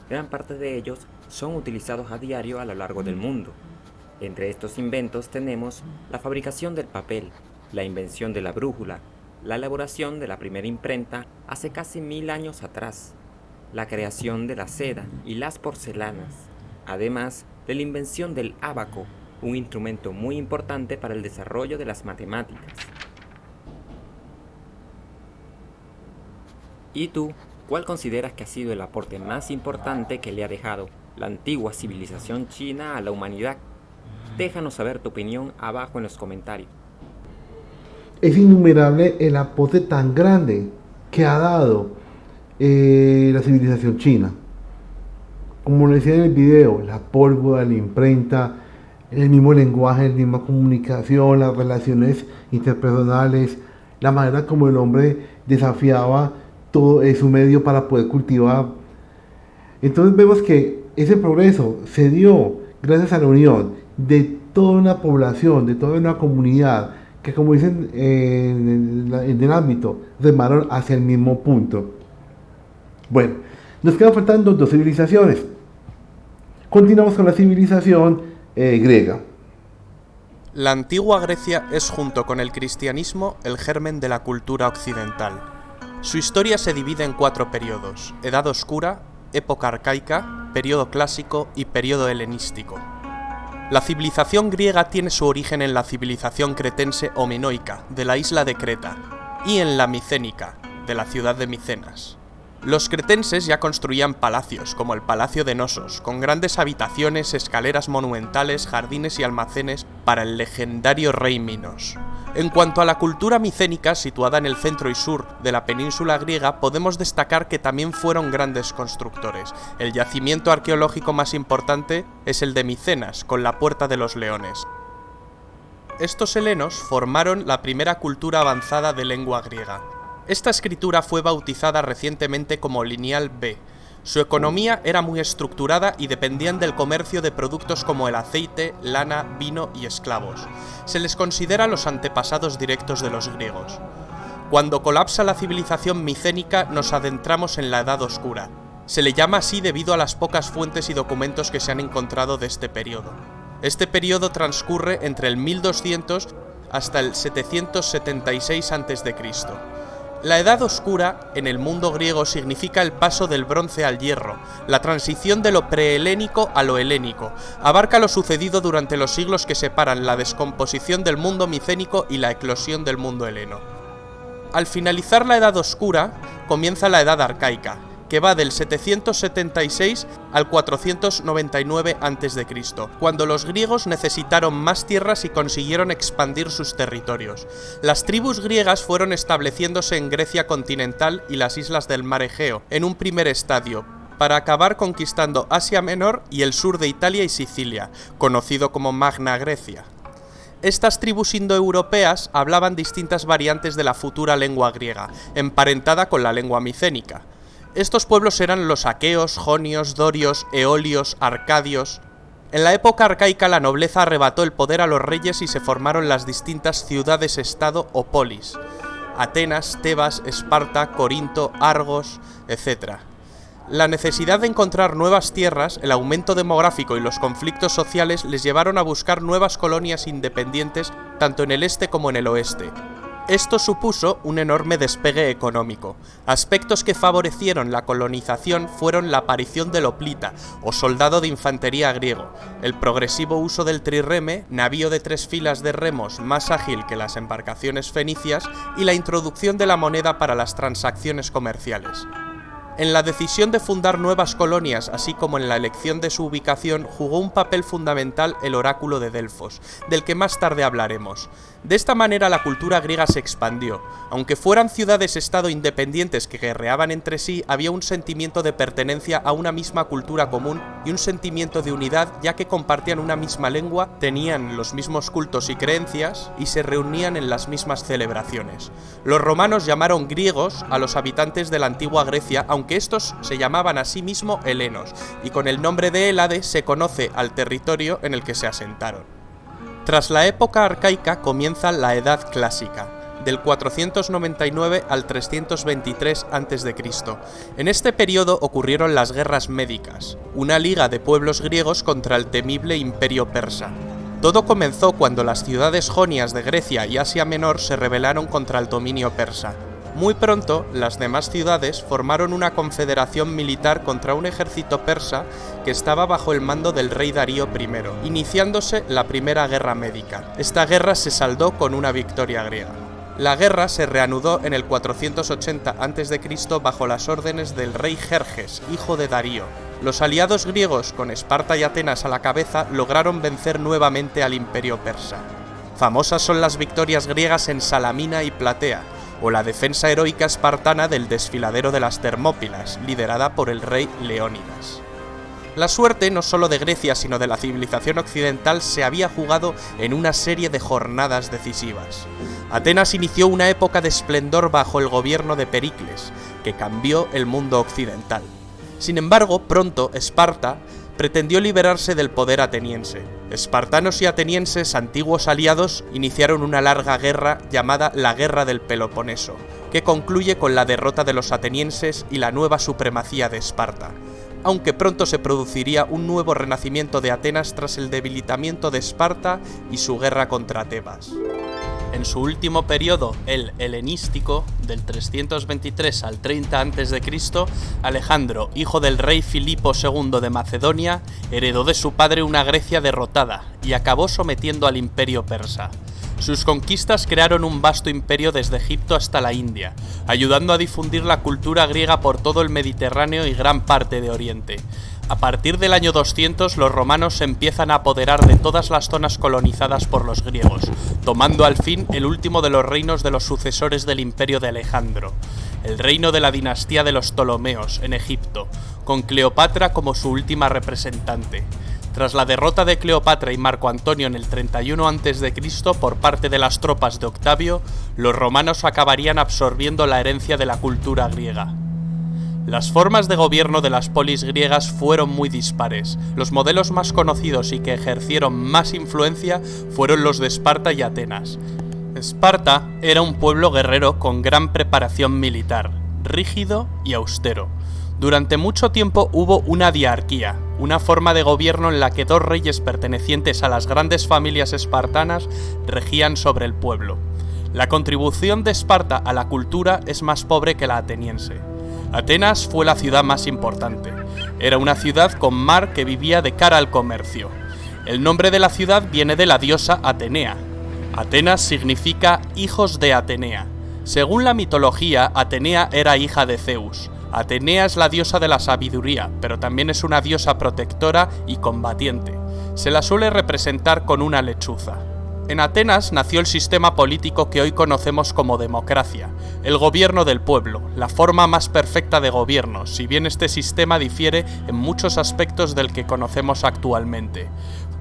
Gran parte de ellos son utilizados a diario a lo largo del mundo. Entre estos inventos tenemos la fabricación del papel, la invención de la brújula, la elaboración de la primera imprenta hace casi 1000 años atrás, la creación de la seda y las porcelanas, además de la invención del ábaco, un instrumento muy importante para el desarrollo de las matemáticas. ¿Y tú, cuál consideras que ha sido el aporte más importante que le ha dejado la antigua civilización china a la humanidad? Déjanos saber tu opinión abajo en los comentarios. Es innumerable el aporte tan grande que ha dado la civilización china. Como lo decía en el video, la pólvora, la imprenta, el mismo lenguaje, la misma comunicación, las relaciones interpersonales, la manera como el hombre desafiaba todo su medio para poder cultivar. Entonces vemos que ese progreso se dio gracias a la unión de toda una población, de toda una comunidad, que como dicen en el ámbito, remaron hacia el mismo punto. Bueno, nos quedan faltando 2 civilizaciones. Continuamos con la civilización griega. La antigua Grecia es, junto con el cristianismo, el germen de la cultura occidental. Su historia se divide en 4 periodos: Edad Oscura, Época Arcaica, Periodo Clásico y Periodo Helenístico. La civilización griega tiene su origen en la civilización cretense o minoica, de la isla de Creta, y en la micénica, de la ciudad de Micenas. Los cretenses ya construían palacios, como el Palacio de Nosos, con grandes habitaciones, escaleras monumentales, jardines y almacenes para el legendario rey Minos. En cuanto a la cultura micénica, situada en el centro y sur de la península griega, podemos destacar que también fueron grandes constructores. El yacimiento arqueológico más importante es el de Micenas, con la Puerta de los Leones. Estos helenos formaron la primera cultura avanzada de lengua griega. Esta escritura fue bautizada recientemente como Lineal B. Su economía era muy estructurada y dependían del comercio de productos como el aceite, lana, vino y esclavos. Se les considera los antepasados directos de los griegos. Cuando colapsa la civilización micénica, nos adentramos en la Edad Oscura. Se le llama así debido a las pocas fuentes y documentos que se han encontrado de este periodo. Este periodo transcurre entre el 1200 hasta el 776 a.C. La Edad Oscura, en el mundo griego, significa el paso del bronce al hierro, la transición de lo prehelénico a lo helénico. Abarca lo sucedido durante los siglos que separan la descomposición del mundo micénico y la eclosión del mundo heleno. Al finalizar la Edad Oscura, comienza la Edad Arcaica, que va del 776 al 499 a.C., cuando los griegos necesitaron más tierras y consiguieron expandir sus territorios. Las tribus griegas fueron estableciéndose en Grecia continental y las islas del mar Egeo, en un primer estadio, para acabar conquistando Asia Menor y el sur de Italia y Sicilia, conocido como Magna Grecia. Estas tribus indoeuropeas hablaban distintas variantes de la futura lengua griega, emparentada con la lengua micénica. Estos pueblos eran los aqueos, jonios, dorios, eolios, arcadios. En la época arcaica la nobleza arrebató el poder a los reyes y se formaron las distintas ciudades-estado o polis: Atenas, Tebas, Esparta, Corinto, Argos, etc. La necesidad de encontrar nuevas tierras, el aumento demográfico y los conflictos sociales les llevaron a buscar nuevas colonias independientes tanto en el este como en el oeste. Esto supuso un enorme despegue económico. Aspectos que favorecieron la colonización fueron la aparición del hoplita, o soldado de infantería griego, el progresivo uso del trireme, navío de 3 filas de remos más ágil que las embarcaciones fenicias, y la introducción de la moneda para las transacciones comerciales. En la decisión de fundar nuevas colonias, así como en la elección de su ubicación, jugó un papel fundamental el oráculo de Delfos, del que más tarde hablaremos. De esta manera la cultura griega se expandió. Aunque fueran ciudades-estado independientes que guerreaban entre sí, había un sentimiento de pertenencia a una misma cultura común y un sentimiento de unidad, ya que compartían una misma lengua, tenían los mismos cultos y creencias y se reunían en las mismas celebraciones. Los romanos llamaron griegos a los habitantes de la antigua Grecia, aunque estos se llamaban a sí mismos helenos, y con el nombre de Hélade se conoce al territorio en el que se asentaron. Tras la época arcaica comienza la Edad Clásica, del 499 al 323 a.C. En este periodo ocurrieron las guerras médicas, una liga de pueblos griegos contra el temible imperio persa. Todo comenzó cuando las ciudades jonias de Grecia y Asia Menor se rebelaron contra el dominio persa. Muy pronto, las demás ciudades formaron una confederación militar contra un ejército persa que estaba bajo el mando del rey Darío I, iniciándose la Primera Guerra Médica. Esta guerra se saldó con una victoria griega. La guerra se reanudó en el 480 a.C. bajo las órdenes del rey Jerjes, hijo de Darío. Los aliados griegos, con Esparta y Atenas a la cabeza, lograron vencer nuevamente al imperio persa. Famosas son las victorias griegas en Salamina y Platea, o la defensa heroica espartana del desfiladero de las Termópilas, liderada por el rey Leónidas. La suerte no solo de Grecia sino de la civilización occidental se había jugado en una serie de jornadas decisivas. Atenas inició una época de esplendor bajo el gobierno de Pericles, que cambió el mundo occidental. Sin embargo, pronto Esparta pretendió liberarse del poder ateniense. Espartanos y atenienses, antiguos aliados, iniciaron una larga guerra llamada la Guerra del Peloponeso, que concluye con la derrota de los atenienses y la nueva supremacía de Esparta, aunque pronto se produciría un nuevo renacimiento de Atenas tras el debilitamiento de Esparta y su guerra contra Tebas. En su último periodo, el helenístico, del 323 al 30 a.C., Alejandro, hijo del rey Filipo II de Macedonia, heredó de su padre una Grecia derrotada y acabó sometiendo al imperio persa. Sus conquistas crearon un vasto imperio desde Egipto hasta la India, ayudando a difundir la cultura griega por todo el Mediterráneo y gran parte de Oriente. A partir del año 200, los romanos se empiezan a apoderar de todas las zonas colonizadas por los griegos, tomando al fin el último de los reinos de los sucesores del imperio de Alejandro, el reino de la dinastía de los Ptolomeos, en Egipto, con Cleopatra como su última representante. Tras la derrota de Cleopatra y Marco Antonio en el 31 a.C. por parte de las tropas de Octavio, los romanos acabarían absorbiendo la herencia de la cultura griega. Las formas de gobierno de las polis griegas fueron muy dispares. Los modelos más conocidos y que ejercieron más influencia fueron los de Esparta y Atenas. Esparta era un pueblo guerrero con gran preparación militar, rígido y austero. Durante mucho tiempo hubo una diarquía, una forma de gobierno en la que dos reyes pertenecientes a las grandes familias espartanas regían sobre el pueblo. La contribución de Esparta a la cultura es más pobre que la ateniense. Atenas fue la ciudad más importante. Era una ciudad con mar que vivía de cara al comercio. El nombre de la ciudad viene de la diosa Atenea. Atenas significa hijos de Atenea. Según la mitología, Atenea era hija de Zeus. Atenea es la diosa de la sabiduría, pero también es una diosa protectora y combatiente. Se la suele representar con una lechuza. En Atenas nació el sistema político que hoy conocemos como democracia, el gobierno del pueblo, la forma más perfecta de gobierno, si bien este sistema difiere en muchos aspectos del que conocemos actualmente.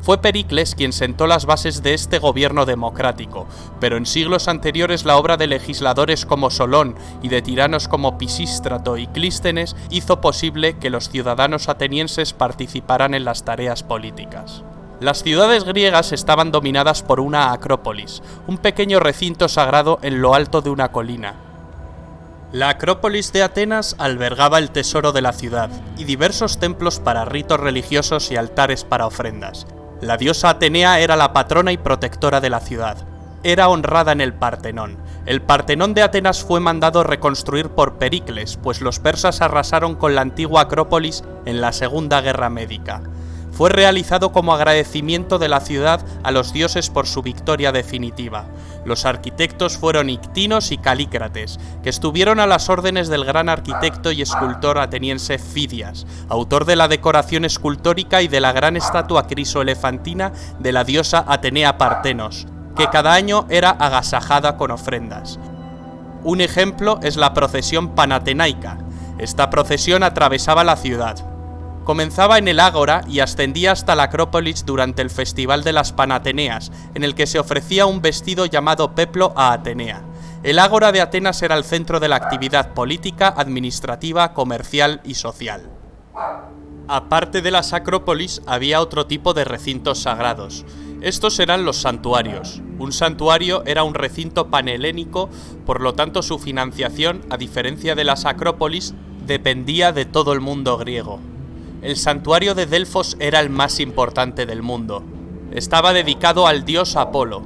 Fue Pericles quien sentó las bases de este gobierno democrático, pero en siglos anteriores la obra de legisladores como Solón y de tiranos como Pisístrato y Clístenes hizo posible que los ciudadanos atenienses participaran en las tareas políticas. Las ciudades griegas estaban dominadas por una acrópolis, un pequeño recinto sagrado en lo alto de una colina. La Acrópolis de Atenas albergaba el tesoro de la ciudad y diversos templos para ritos religiosos y altares para ofrendas. La diosa Atenea era la patrona y protectora de la ciudad. Era honrada en el Partenón. El Partenón de Atenas fue mandado reconstruir por Pericles, pues los persas arrasaron con la antigua Acrópolis en la Segunda Guerra Médica. Fue realizado como agradecimiento de la ciudad a los dioses por su victoria definitiva. Los arquitectos fueron Ictinos y Calícrates, que estuvieron a las órdenes del gran arquitecto y escultor ateniense Fidias, autor de la decoración escultórica y de la gran estatua crisoelefantina de la diosa Atenea Partenos, que cada año era agasajada con ofrendas. Un ejemplo es la procesión panatenaica. Esta procesión atravesaba la ciudad. Comenzaba en el Ágora y ascendía hasta la Acrópolis durante el Festival de las Panateneas, en el que se ofrecía un vestido llamado peplo a Atenea. El Ágora de Atenas era el centro de la actividad política, administrativa, comercial y social. Aparte de las Acrópolis, había otro tipo de recintos sagrados. Estos eran los santuarios. Un santuario era un recinto panhelénico, por lo tanto su financiación, a diferencia de las Acrópolis, dependía de todo el mundo griego. El santuario de Delfos era el más importante del mundo. Estaba dedicado al dios Apolo.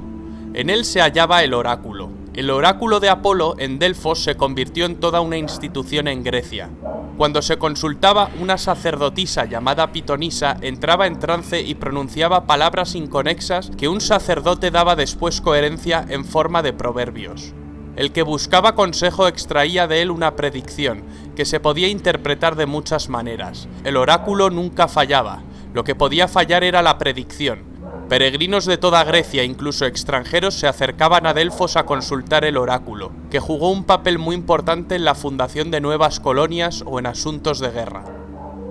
En él se hallaba el oráculo. El oráculo de Apolo en Delfos se convirtió en toda una institución en Grecia. Cuando se consultaba, una sacerdotisa llamada Pitonisa entraba en trance y pronunciaba palabras inconexas que un sacerdote daba después coherencia en forma de proverbios. El que buscaba consejo extraía de él una predicción, que se podía interpretar de muchas maneras. El oráculo nunca fallaba, lo que podía fallar era la predicción. Peregrinos de toda Grecia, incluso extranjeros, se acercaban a Delfos a consultar el oráculo, que jugó un papel muy importante en la fundación de nuevas colonias o en asuntos de guerra.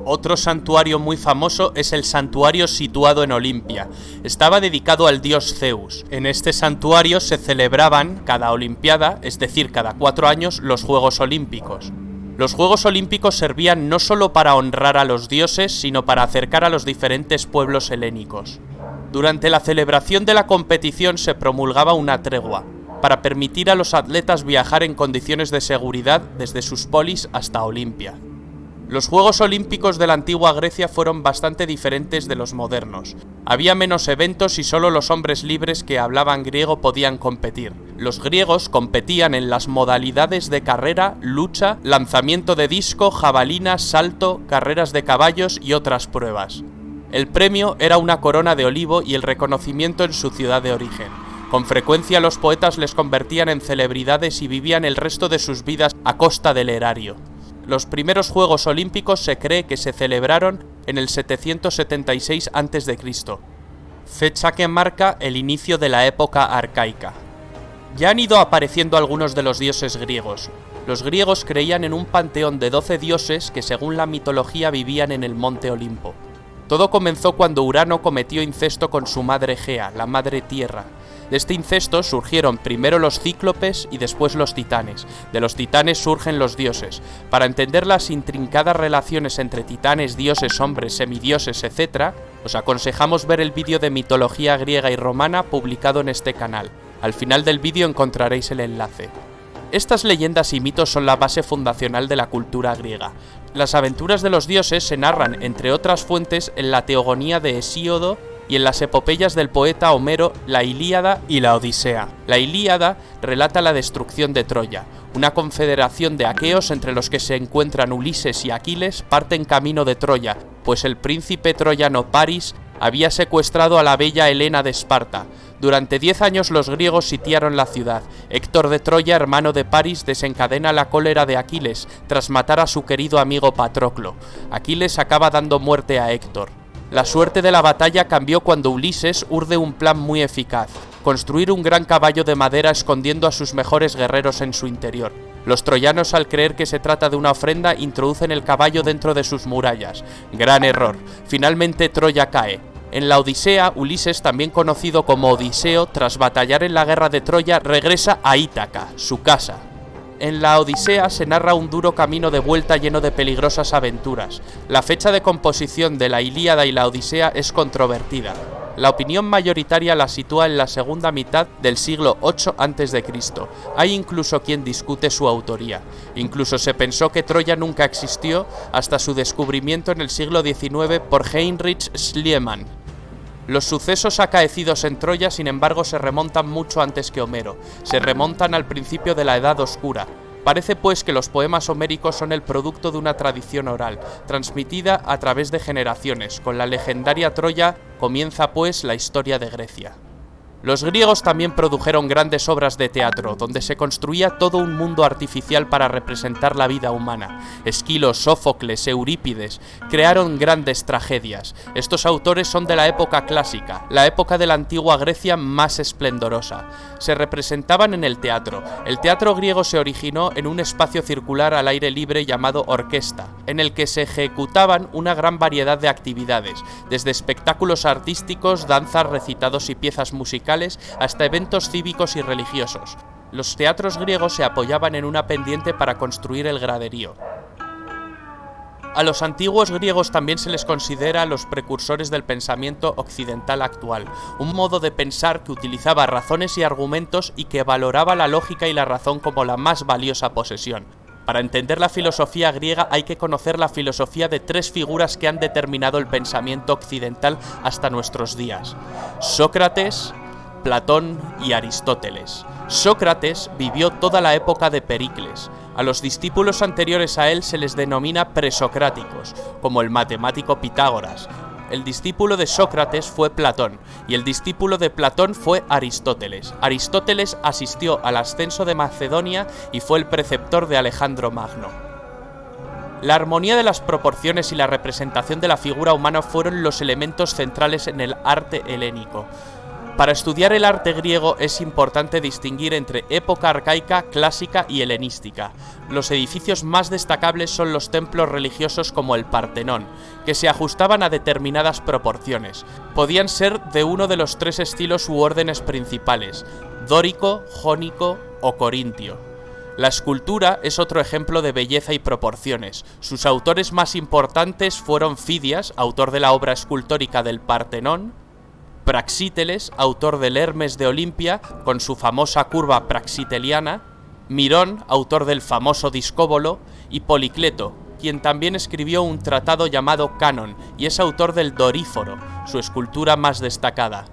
Otro santuario muy famoso es el santuario situado en Olimpia. Estaba dedicado al dios Zeus. En este santuario se celebraban cada olimpiada, es decir, cada 4 años, los Juegos Olímpicos. Los Juegos Olímpicos servían no solo para honrar a los dioses, sino para acercar a los diferentes pueblos helénicos. Durante la celebración de la competición se promulgaba una tregua, para permitir a los atletas viajar en condiciones de seguridad desde sus polis hasta Olimpia. Los Juegos Olímpicos de la antigua Grecia fueron bastante diferentes de los modernos. Había menos eventos y solo los hombres libres que hablaban griego podían competir. Los griegos competían en las modalidades de carrera, lucha, lanzamiento de disco, jabalina, salto, carreras de caballos y otras pruebas. El premio era una corona de olivo y el reconocimiento en su ciudad de origen. Con frecuencia los poetas les convertían en celebridades y vivían el resto de sus vidas a costa del erario. Los primeros Juegos Olímpicos se cree que se celebraron en el 776 a.C., fecha que marca el inicio de la época arcaica. Ya han ido apareciendo algunos de los dioses griegos. Los griegos creían en un panteón de 12 dioses que según la mitología vivían en el monte Olimpo. Todo comenzó cuando Urano cometió incesto con su madre Gea, la madre tierra. De este incesto surgieron primero los cíclopes y después los titanes. De los titanes surgen los dioses. Para entender las intrincadas relaciones entre titanes, dioses, hombres, semidioses, etc., os aconsejamos ver el vídeo de mitología griega y romana publicado en este canal. Al final del vídeo encontraréis el enlace. Estas leyendas y mitos son la base fundacional de la cultura griega. Las aventuras de los dioses se narran, entre otras fuentes, en la Teogonía de Hesíodo y en las epopeyas del poeta Homero, la Ilíada y la Odisea. La Ilíada relata la destrucción de Troya. Una confederación de aqueos entre los que se encuentran Ulises y Aquiles parten camino de Troya, pues el príncipe troyano Paris había secuestrado a la bella Helena de Esparta. Durante 10 años los griegos sitiaron la ciudad. Héctor de Troya, hermano de Paris, desencadena la cólera de Aquiles tras matar a su querido amigo Patroclo. Aquiles acaba dando muerte a Héctor. La suerte de la batalla cambió cuando Ulises urde un plan muy eficaz: construir un gran caballo de madera escondiendo a sus mejores guerreros en su interior. Los troyanos, al creer que se trata de una ofrenda, introducen el caballo dentro de sus murallas. Gran error. Finalmente Troya cae. En la Odisea, Ulises, también conocido como Odiseo, tras batallar en la guerra de Troya, regresa a Ítaca, su casa. En la Odisea se narra un duro camino de vuelta lleno de peligrosas aventuras. La fecha de composición de la Ilíada y la Odisea es controvertida. La opinión mayoritaria la sitúa en la segunda mitad del siglo VIII a.C. Hay incluso quien discute su autoría. Incluso se pensó que Troya nunca existió hasta su descubrimiento en el siglo XIX por Heinrich Schliemann. Los sucesos acaecidos en Troya, sin embargo, se remontan mucho antes que Homero. Se remontan al principio de la Edad Oscura. Parece pues que los poemas homéricos son el producto de una tradición oral, transmitida a través de generaciones. Con la legendaria Troya comienza pues la historia de Grecia. Los griegos también produjeron grandes obras de teatro, donde se construía todo un mundo artificial para representar la vida humana. Esquilo, Sófocles, Eurípides crearon grandes tragedias. Estos autores son de la época clásica, la época de la antigua Grecia más esplendorosa. Se representaban en el teatro. El teatro griego se originó en un espacio circular al aire libre llamado orquesta, en el que se ejecutaban una gran variedad de actividades, desde espectáculos artísticos, danzas, recitados y piezas musicales, hasta eventos cívicos y religiosos. Los teatros griegos se apoyaban en una pendiente para construir el graderío. A los antiguos griegos también se les considera los precursores del pensamiento occidental actual, un modo de pensar que utilizaba razones y argumentos y que valoraba la lógica y la razón como la más valiosa posesión. Para entender la filosofía griega hay que conocer la filosofía de tres figuras que han determinado el pensamiento occidental hasta nuestros días: Sócrates, Platón y Aristóteles. Sócrates vivió toda la época de Pericles. A los discípulos anteriores a él se les denomina presocráticos, como el matemático Pitágoras. El discípulo de Sócrates fue Platón, y el discípulo de Platón fue Aristóteles. Aristóteles asistió al ascenso de Macedonia y fue el preceptor de Alejandro Magno. La armonía de las proporciones y la representación de la figura humana fueron los elementos centrales en el arte helénico. Para estudiar el arte griego es importante distinguir entre época arcaica, clásica y helenística. Los edificios más destacables son los templos religiosos como el Partenón, que se ajustaban a determinadas proporciones. Podían ser de uno de los tres estilos u órdenes principales: dórico, jónico o corintio. La escultura es otro ejemplo de belleza y proporciones. Sus autores más importantes fueron Fidias, autor de la obra escultórica del Partenón; Praxíteles, autor del Hermes de Olimpia, con su famosa curva praxiteliana; Mirón, autor del famoso Discóbolo; y Policleto, quien también escribió un tratado llamado Canon, y es autor del Doríforo, su escultura más destacada.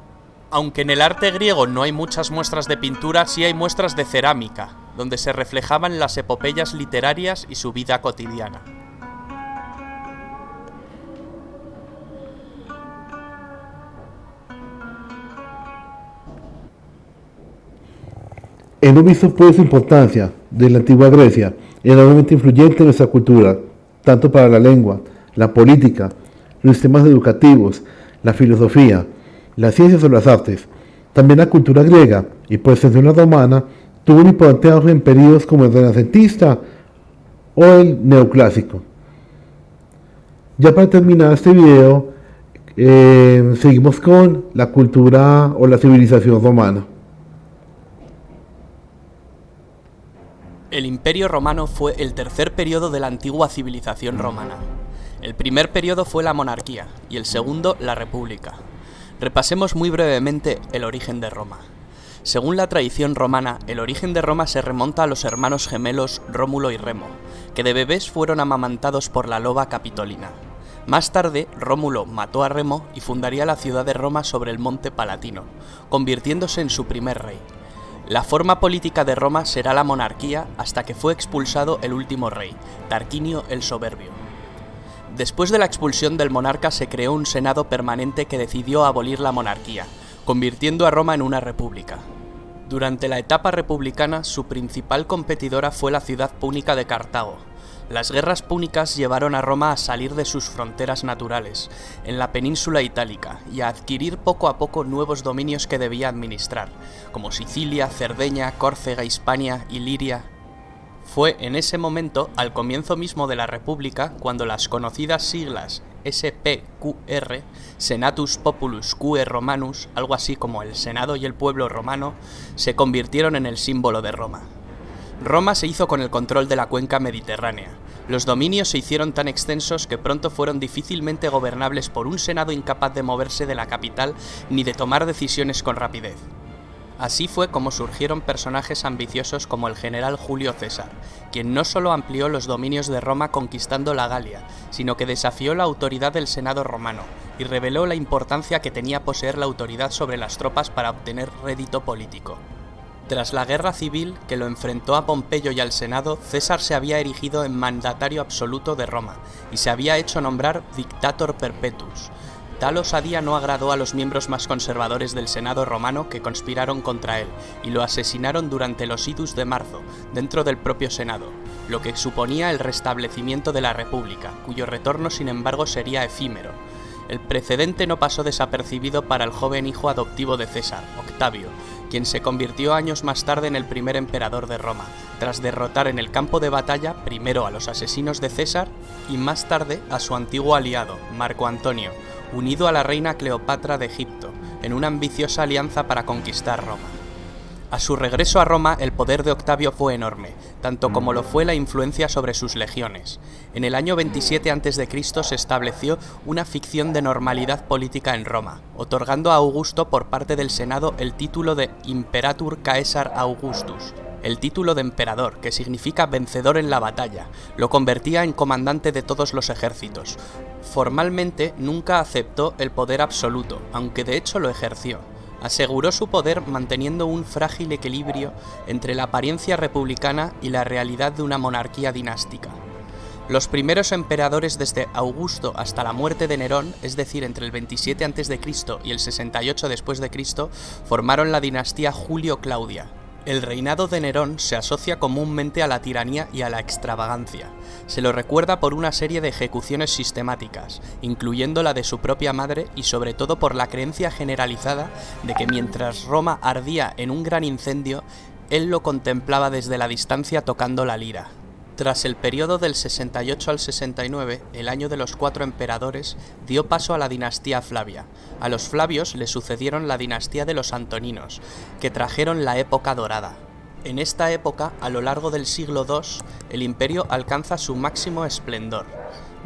Aunque en el arte griego no hay muchas muestras de pintura, sí hay muestras de cerámica, donde se reflejaban las epopeyas literarias y su vida cotidiana. En un visto pues su importancia de la antigua Grecia, enormemente influyente en nuestra cultura, tanto para la lengua, la política, los sistemas educativos, la filosofía, las ciencias o las artes. También la cultura griega y por extensión la romana tuvo un importante auge en periodos como el renacentista o el neoclásico. Ya para terminar este video, seguimos con la cultura o la civilización romana. El Imperio Romano fue el tercer periodo de la antigua civilización romana. El primer periodo fue la monarquía y el segundo la república. Repasemos muy brevemente el origen de Roma. Según la tradición romana, el origen de Roma se remonta a los hermanos gemelos Rómulo y Remo, que de bebés fueron amamantados por la loba Capitolina. Más tarde, Rómulo mató a Remo y fundaría la ciudad de Roma sobre el monte Palatino, convirtiéndose en su primer rey. La forma política de Roma será la monarquía hasta que fue expulsado el último rey, Tarquinio el Soberbio. Después de la expulsión del monarca se creó un senado permanente que decidió abolir la monarquía, convirtiendo a Roma en una república. Durante la etapa republicana, su principal competidora fue la ciudad púnica de Cartago. Las guerras púnicas llevaron a Roma a salir de sus fronteras naturales, en la península itálica, y a adquirir poco a poco nuevos dominios que debía administrar, como Sicilia, Cerdeña, Córcega, Hispania y Liria. Fue en ese momento, al comienzo mismo de la República, cuando las conocidas siglas SPQR, Senatus Populus Quae Romanus, algo así como el Senado y el pueblo romano, se convirtieron en el símbolo de Roma. Roma se hizo con el control de la cuenca mediterránea. Los dominios se hicieron tan extensos que pronto fueron difícilmente gobernables por un senado incapaz de moverse de la capital ni de tomar decisiones con rapidez. Así fue como surgieron personajes ambiciosos como el general Julio César, quien no solo amplió los dominios de Roma conquistando la Galia, sino que desafió la autoridad del Senado romano y reveló la importancia que tenía poseer la autoridad sobre las tropas para obtener rédito político. Tras la guerra civil que lo enfrentó a Pompeyo y al Senado, César se había erigido en mandatario absoluto de Roma y se había hecho nombrar Dictator Perpetuus. Tal osadía no agradó a los miembros más conservadores del Senado romano, que conspiraron contra él y lo asesinaron durante los idus de marzo, dentro del propio Senado, lo que suponía el restablecimiento de la República, cuyo retorno sin embargo sería efímero. El precedente no pasó desapercibido para el joven hijo adoptivo de César, Octavio, quien se convirtió años más tarde en el primer emperador de Roma, tras derrotar en el campo de batalla primero a los asesinos de César y más tarde a su antiguo aliado, Marco Antonio, unido a la reina Cleopatra de Egipto, en una ambiciosa alianza para conquistar Roma. A su regreso a Roma, el poder de Octavio fue enorme, tanto como lo fue la influencia sobre sus legiones. En el año 27 a.C. se estableció una ficción de normalidad política en Roma, otorgando a Augusto por parte del Senado el título de Imperator Caesar Augustus. El título de emperador, que significa vencedor en la batalla, lo convertía en comandante de todos los ejércitos. Formalmente nunca aceptó el poder absoluto, aunque de hecho lo ejerció. Aseguró su poder manteniendo un frágil equilibrio entre la apariencia republicana y la realidad de una monarquía dinástica. Los primeros emperadores desde Augusto hasta la muerte de Nerón, es decir, entre el 27 a.C. y el 68 después de Cristo, formaron la dinastía Julio-Claudia. El reinado de Nerón se asocia comúnmente a la tiranía y a la extravagancia. Se lo recuerda por una serie de ejecuciones sistemáticas, incluyendo la de su propia madre, y sobre todo por la creencia generalizada de que mientras Roma ardía en un gran incendio, él lo contemplaba desde la distancia tocando la lira. Tras el periodo del 68 al 69, el año de los 4 emperadores, dio paso a la dinastía Flavia. A los Flavios le sucedieron la dinastía de los Antoninos, que trajeron la época dorada. En esta época, a lo largo del siglo II, el imperio alcanza su máximo esplendor.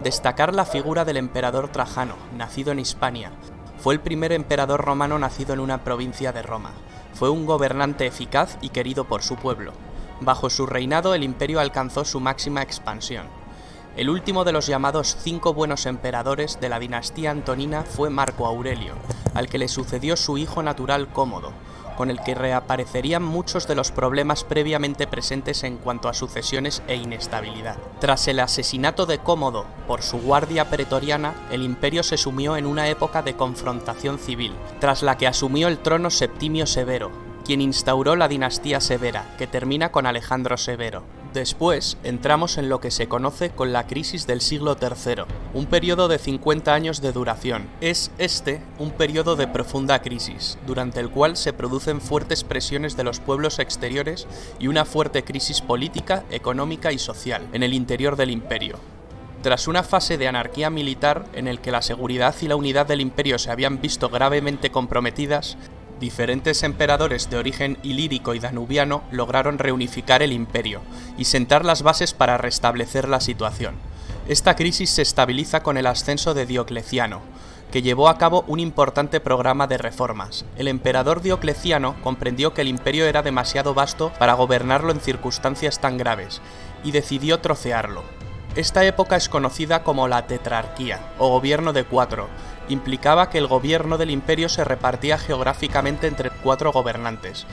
Destacar la figura del emperador Trajano, nacido en Hispania. Fue el primer emperador romano nacido en una provincia de Roma. Fue un gobernante eficaz y querido por su pueblo. Bajo su reinado el imperio alcanzó su máxima expansión. El último de los llamados 5 buenos emperadores de la dinastía antonina fue Marco Aurelio, al que le sucedió su hijo natural Cómodo, con el que reaparecerían muchos de los problemas previamente presentes en cuanto a sucesiones e inestabilidad. Tras el asesinato de Cómodo por su guardia pretoriana, el imperio se sumió en una época de confrontación civil, tras la que asumió el trono Septimio Severo, quien instauró la dinastía Severa, que termina con Alejandro Severo. Después entramos en lo que se conoce con la crisis del siglo III, un periodo de 50 años de duración. Es un periodo de profunda crisis, durante el cual se producen fuertes presiones de los pueblos exteriores y una fuerte crisis política, económica y social en el interior del imperio. Tras una fase de anarquía militar en el que la seguridad y la unidad del imperio se habían visto gravemente comprometidas, diferentes emperadores de origen ilírico y danubiano lograron reunificar el imperio y sentar las bases para restablecer la situación. Esta crisis se estabiliza con el ascenso de Diocleciano, que llevó a cabo un importante programa de reformas. El emperador Diocleciano comprendió que el imperio era demasiado vasto para gobernarlo en circunstancias tan graves y decidió trocearlo. Esta época es conocida como la tetrarquía, o gobierno de 4. Implicaba que el gobierno del imperio se repartía geográficamente entre 4 gobernantes.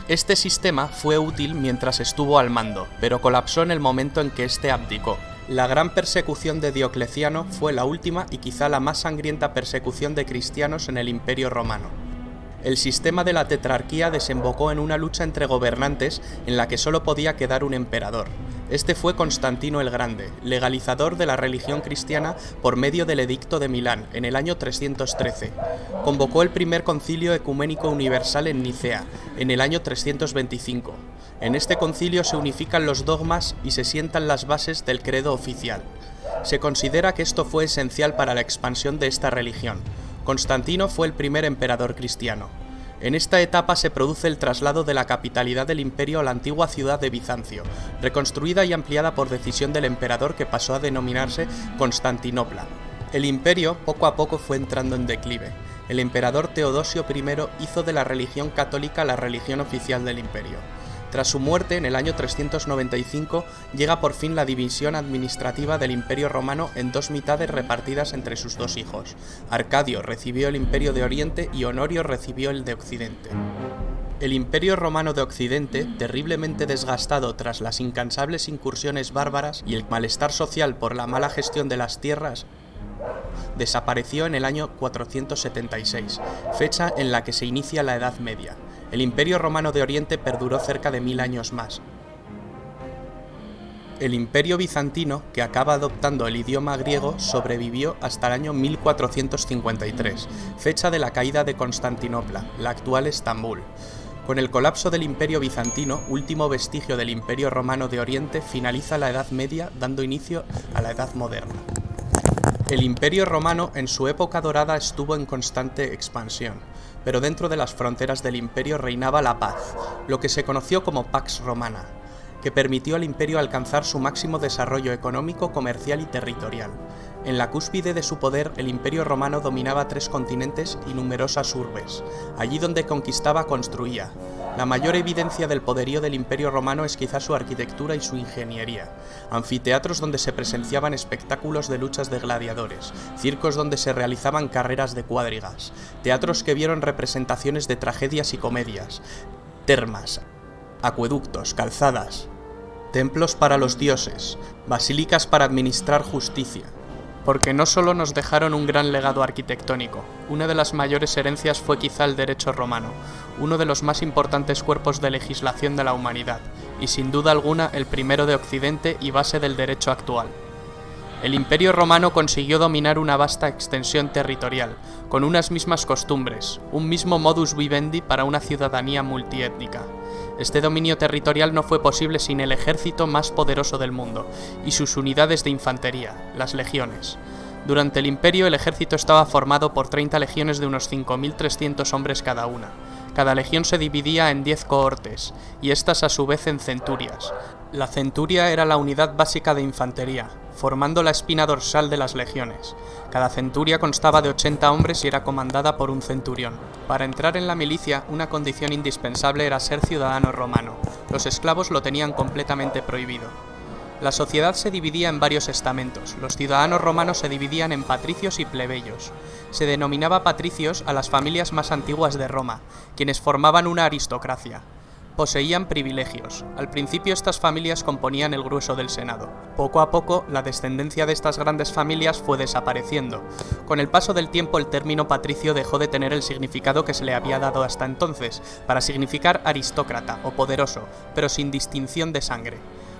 Este sistema fue útil mientras estuvo al mando, pero colapsó en el momento en que éste abdicó. La gran persecución de Diocleciano fue la última y quizá la más sangrienta persecución de cristianos en el Imperio Romano. El sistema de la tetrarquía desembocó en una lucha entre gobernantes en la que solo podía quedar un emperador. Este fue Constantino el Grande, legalizador de la religión cristiana por medio del Edicto de Milán en el año 313. Convocó el primer concilio ecuménico universal en Nicea, en el año 325. En este concilio se unifican los dogmas y se sientan las bases del credo oficial. Se considera que esto fue esencial para la expansión de esta religión. Constantino fue el primer emperador cristiano. En esta etapa se produce el traslado de la capitalidad del imperio a la antigua ciudad de Bizancio, reconstruida y ampliada por decisión del emperador, que pasó a denominarse Constantinopla. El imperio poco a poco fue entrando en declive. El emperador Teodosio I hizo de la religión católica la religión oficial del imperio. Tras su muerte, en el año 395, llega por fin la división administrativa del Imperio Romano en 2 mitades repartidas entre sus 2 hijos. Arcadio recibió el Imperio de Oriente y Honorio recibió el de Occidente. El Imperio Romano de Occidente, terriblemente desgastado tras las incansables incursiones bárbaras y el malestar social por la mala gestión de las tierras, desapareció en el año 476, fecha en la que se inicia la Edad Media. El Imperio Romano de Oriente perduró cerca de 1000 años más. El Imperio Bizantino, que acaba adoptando el idioma griego, sobrevivió hasta el año 1453, fecha de la caída de Constantinopla, la actual Estambul. Con el colapso del Imperio Bizantino, último vestigio del Imperio Romano de Oriente, finaliza la Edad Media, dando inicio a la Edad Moderna. El Imperio Romano en su época dorada estuvo en constante expansión, pero dentro de las fronteras del imperio reinaba la paz, lo que se conoció como Pax Romana, que permitió al imperio alcanzar su máximo desarrollo económico, comercial y territorial. En la cúspide de su poder, el Imperio Romano dominaba 3 continentes y numerosas urbes. Allí donde conquistaba, construía. La mayor evidencia del poderío del Imperio Romano es quizá su arquitectura y su ingeniería. Anfiteatros donde se presenciaban espectáculos de luchas de gladiadores, circos donde se realizaban carreras de cuadrigas, teatros que vieron representaciones de tragedias y comedias, termas, acueductos, calzadas, templos para los dioses, basílicas para administrar justicia. Porque no solo nos dejaron un gran legado arquitectónico, una de las mayores herencias fue quizá el derecho romano, uno de los más importantes cuerpos de legislación de la humanidad, y sin duda alguna el primero de Occidente y base del derecho actual. El Imperio Romano consiguió dominar una vasta extensión territorial, con unas mismas costumbres, un mismo modus vivendi para una ciudadanía multiétnica. Este dominio territorial no fue posible sin el ejército más poderoso del mundo, y sus unidades de infantería, las legiones. Durante el imperio el ejército estaba formado por 30 legiones de unos 5.300 hombres cada una. Cada legión se dividía en 10 cohortes, y estas a su vez en centurias. La centuria era la unidad básica de infantería, formando la espina dorsal de las legiones. Cada centuria constaba de 80 hombres y era comandada por un centurión. Para entrar en la milicia, una condición indispensable era ser ciudadano romano. Los esclavos lo tenían completamente prohibido. La sociedad se dividía en varios estamentos. Los ciudadanos romanos se dividían en patricios y plebeyos. Se denominaba patricios a las familias más antiguas de Roma, quienes formaban una aristocracia. Poseían privilegios. Al principio estas familias componían el grueso del Senado. Poco a poco, la descendencia de estas grandes familias fue desapareciendo. Con el paso del tiempo, el término patricio dejó de tener el significado que se le había dado hasta entonces, para significar aristócrata o poderoso, pero sin distinción de sangre.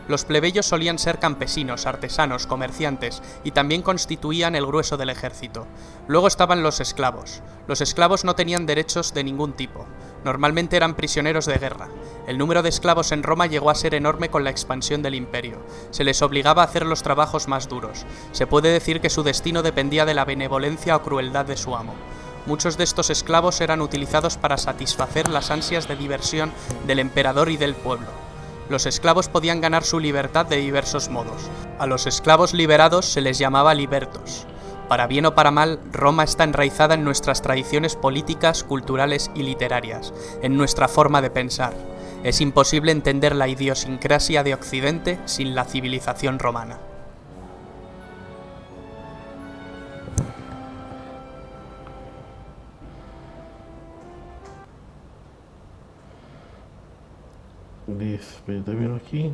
Los plebeyos solían ser campesinos, artesanos, comerciantes, y también constituían el grueso del ejército. Luego estaban los esclavos. Los esclavos no tenían derechos de ningún tipo. Normalmente eran prisioneros de guerra. El número de esclavos en Roma llegó a ser enorme con la expansión del imperio. Se les obligaba a hacer los trabajos más duros. Se puede decir que su destino dependía de la benevolencia o crueldad de su amo. Muchos de estos esclavos eran utilizados para satisfacer las ansias de diversión del emperador y del pueblo. Los esclavos podían ganar su libertad de diversos modos. A los esclavos liberados se les llamaba libertos. Para bien o para mal, Roma está enraizada en nuestras tradiciones políticas, culturales y literarias, en nuestra forma de pensar. Es imposible entender la idiosincrasia de Occidente sin la civilización romana. Listo, yo termino aquí.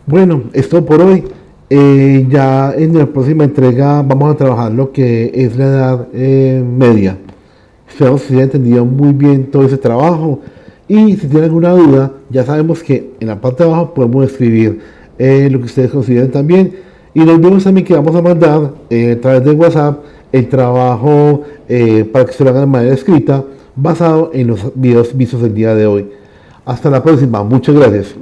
Bueno, esto por hoy. Ya en la próxima entrega vamos a trabajar lo que es la Edad Media. Espero que se haya entendido muy bien todo ese trabajo. Y si tienen alguna duda, ya sabemos que en la parte de abajo podemos escribir lo que ustedes consideren también. Y nos vemos también que vamos a mandar a través de WhatsApp el trabajo para que se lo hagan de manera escrita, basado en los videos vistos el día de hoy. Hasta la próxima. Muchas gracias.